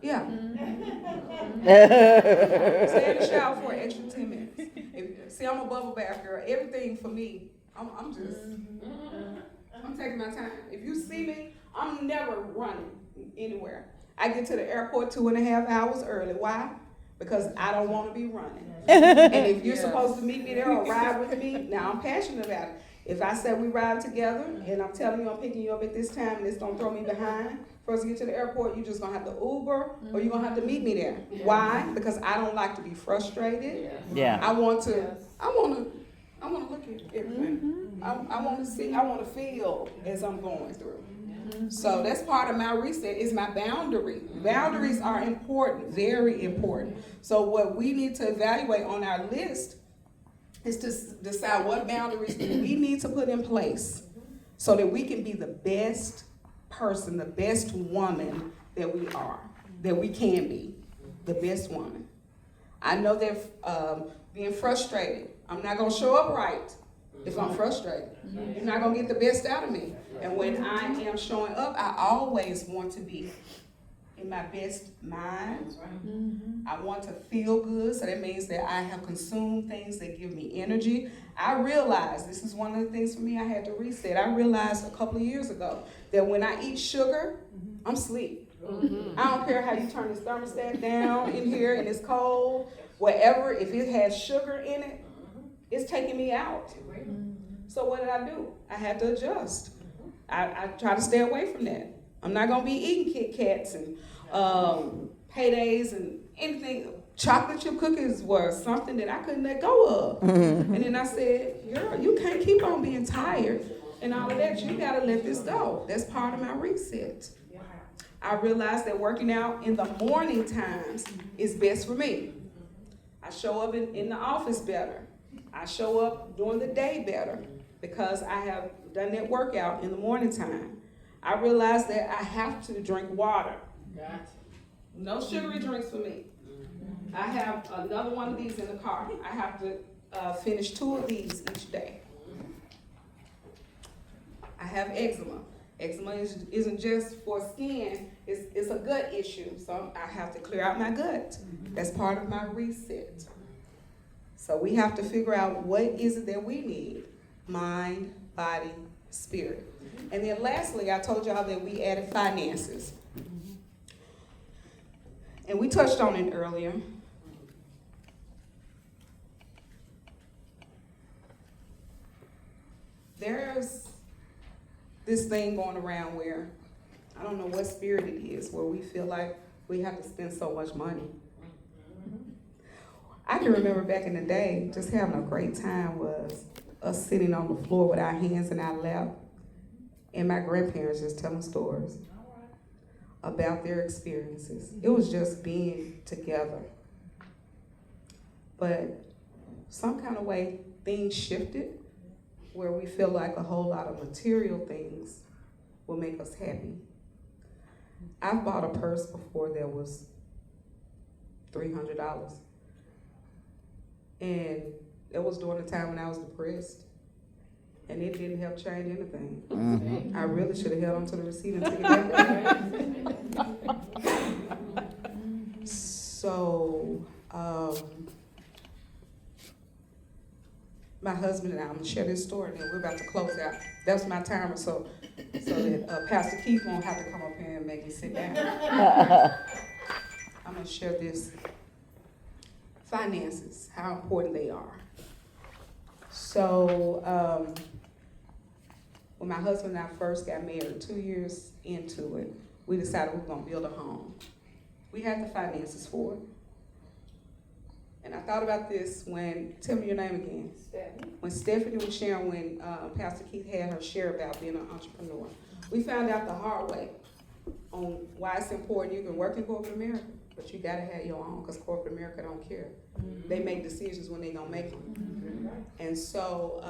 Yeah. Stay in the shower for an extra 10 minutes. See, I'm a bubble bath girl. Everything for me, I'm taking my time. If you see me, I'm never running anywhere. I get to the airport 2.5 hours early. Why? Because I don't want to be running. And if you're supposed to meet me there or ride with me, now I'm passionate about it. If I say we ride together and I'm telling you I'm picking you up at this time and it's gonna throw me behind for us to get to the airport, you're just gonna have to Uber or you're gonna have to meet me there. Why? Because I don't like to be frustrated. Yeah. I want to look at everything. I want to see, I want to feel as I'm going through. So that's part of my reset is my boundary. Boundaries are important, very important. So what we need to evaluate on our list is to decide what boundaries we need to put in place so that we can be the best person, the best woman that we are, that we can be, the best woman. I know that being frustrated, I'm not gonna show up right if I'm frustrated. You're not gonna get the best out of me. And when I am showing up, I always want to be in my best mind. I want to feel good, so that means that I have consumed things that give me energy. I realized, this is one of the things for me I had to reset. I realized a couple of years ago that when I eat sugar, I'm asleep. I don't care how you turn this thermostat down in here and it's cold, whatever, if it has sugar in it, it's taking me out. So what did I do? I had to adjust. I try to stay away from that. I'm not gonna be eating Kit Kats and paydays and anything. Chocolate chip cookies were something that I couldn't let go of. And then I said, girl, you can't keep on being tired and all of that. You gotta let this go. That's part of my reset. I realized that working out in the morning times is best for me. I show up in the office better. I show up during the day better because I have done that workout in the morning time. I realized that I have to drink water. No sugary drinks for me. I have another one of these in the car. I have to finish 2 of these each day. I have eczema. Eczema isn't just for skin, it's a gut issue. So I have to clear out my gut. That's part of my reset. So we have to figure out what is it that we need. Mind, body, spirit. And then lastly, I told y'all that we added finances. And we touched on it earlier. There's this thing going around where, I don't know what spirit it is, where we feel like we have to spend so much money. I can remember back in the day, just having a great time was us sitting on the floor with our hands in our lap and my grandparents just telling stories about their experiences. It was just being together. But some kind of way things shifted where we feel like a whole lot of material things will make us happy. I've bought a purse before that was $300. And it was during the time when I was depressed. And it didn't help change anything. Mhm. I really should have held on to the receipt and took it back. So, my husband and I, I'm gonna share this story and then we're about to close out. That's my timer, so that Pastor Keith won't have to come up here and make me sit down. I'm gonna share this. Finances, how important they are. So, when my husband and I first got married, 2 years into it, we decided we were gonna build a home. We had the finances for it. And I thought about this when, tell me your name again. Stephanie. When Stephanie was sharing when Pastor Keith had her share about being an entrepreneur. We found out the hard way on why it's important. You can work in corporate America, but you gotta have your own, because corporate America don't care. They make decisions when they gonna make them. And so,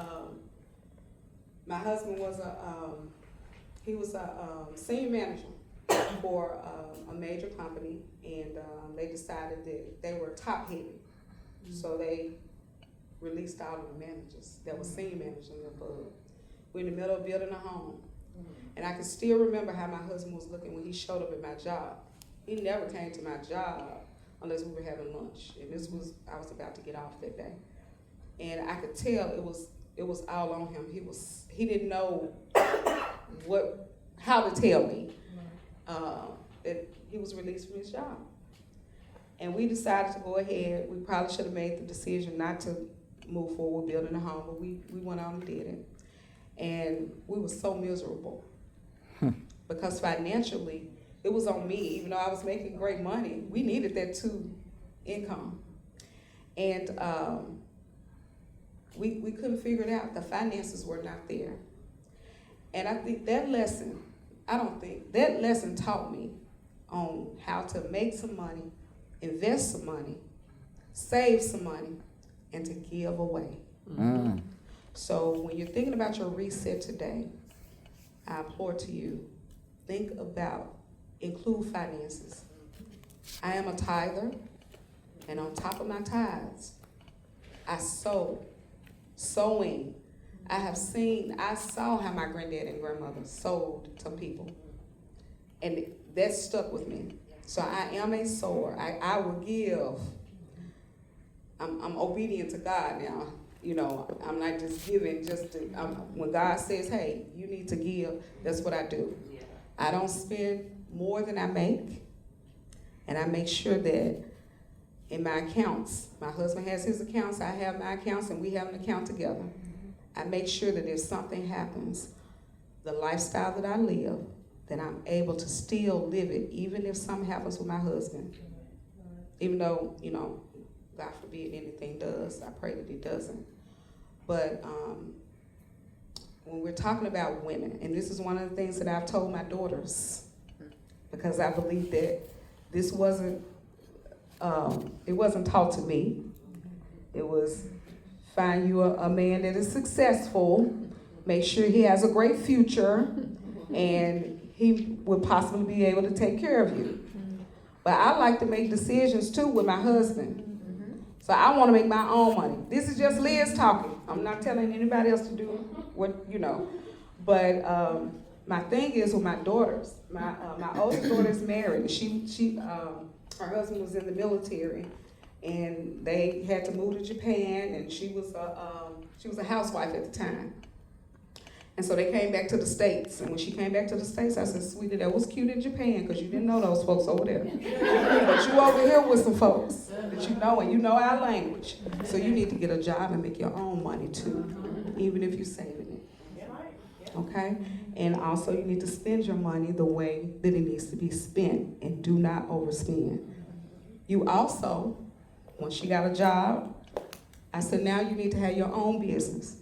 my husband was a senior manager for a major company, and they decided that they were top heavy. So they released all of the managers that were senior managers and above. We're in the middle of building a home. And I can still remember how my husband was looking when he showed up at my job. He never came to my job unless we were having lunch. And I was about to get off that day. And I could tell it was all on him. He didn't know how to tell me that he was released from his job. And we decided to go ahead. We probably should have made the decision not to move forward building a home, but we went on and did it. And we were so miserable because financially it was on me. Even though I was making great money, we needed that too, income. And we couldn't figure it out. The finances were not there. And I think that lesson taught me on how to make some money, invest some money, save some money, and to give away. Mm. So when you're thinking about your reset today, I implore to you, include finances. I am a tither, and on top of my tithes, I sowing. I saw how my granddad and grandmother sold to people, and that stuck with me. So I am a sower. I will give. I'm obedient to God now. You know, I'm not just giving when God says, hey, you need to give, that's what I do. I don't spend more than I make, and I make sure that in my accounts, my husband has his accounts, I have my accounts, and we have an account together. I make sure that if something happens, the lifestyle that I live, that I'm able to still live it, even if something happens with my husband. Even though, God forbid anything does, I pray that it doesn't. But when we're talking about women, and this is one of the things that I've told my daughters, because I believe that this wasn't taught to me. It was find you a man that is successful, make sure he has a great future, and he will possibly be able to take care of you. But I like to make decisions too with my husband. So I want to make my own money. This is just Liz talking. I'm not telling anybody else to do what. But my thing is with my daughters. My oldest daughter is married. Her husband was in the military, and they had to move to Japan, and she was a housewife at the time. And so they came back to the States. And when she came back to the States, I said, sweetie, that was cute in Japan because you didn't know those folks over there. But you over here with some folks that you know, and you know our language. So you need to get a job and make your own money too, even if you're saving it. Okay? And also you need to spend your money the way that it needs to be spent, and do not overspend. You also, when she got a job, I said, now you need to have your own business.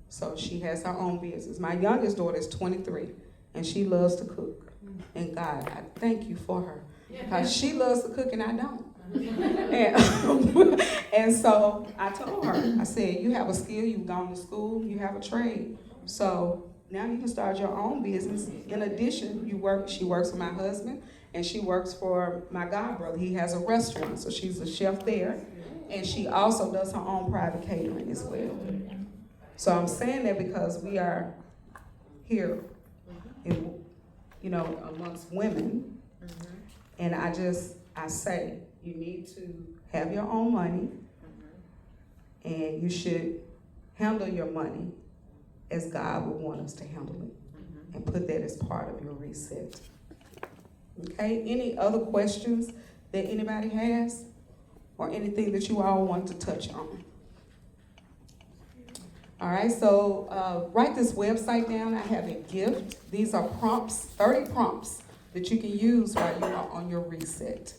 So she has her own business. My youngest daughter is 23, and she loves to cook. And God, I thank you for her, because she loves to cook and I don't. And so I told her, I said, you have a skill, you've gone to school, you have a trade. So now you can start your own business. In addition, she works for my husband, and she works for my godbrother. He has a restaurant, so she's a chef there. And she also does her own private catering as well. So I'm saying that because we are here, in, amongst women. And I say, you need to have your own money, and you should handle your money as God would want us to handle it, and put that as part of your reset. Okay, any other questions that anybody has, or anything that you all want to touch on? All right, so write this website down. I have a gift. These are prompts, 30 prompts that you can use while you are on your reset.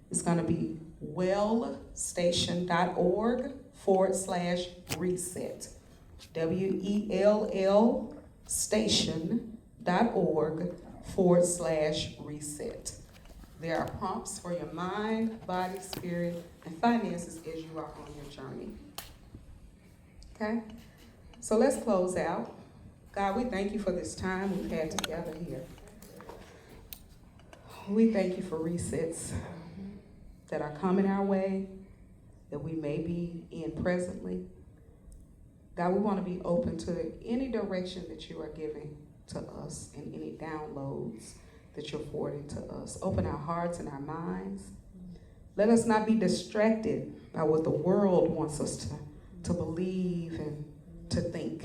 It's going to be wellstation.org/reset. WELL station.org/reset. There are prompts for your mind, body, spirit, and finances as you are on your journey. Okay? So let's close out. God, we thank you for this time we've had together here. We thank you for resets that are coming our way, that we may be in presently. God, we want to be open to any direction that you are giving to us and any downloads that you're forwarding to us. Open our hearts and our minds. Let us not be distracted by what the world wants us to believe and to think.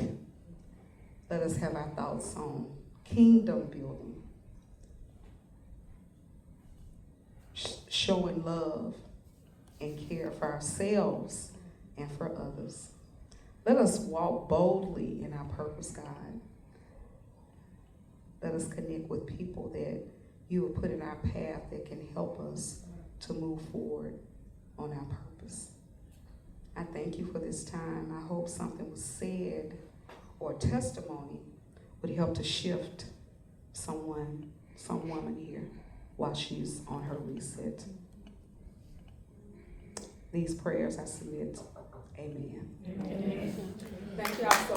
Let us have our thoughts on kingdom building, showing love and care for ourselves and for others. Let us walk boldly in our purpose, God. Let us connect with people that you will put in our path that can help us to move forward on our purpose. I thank you for this time. I hope something was said or testimony would help to shift some woman here while she's on her reset. These prayers I submit. Amen. Amen. Thank y'all so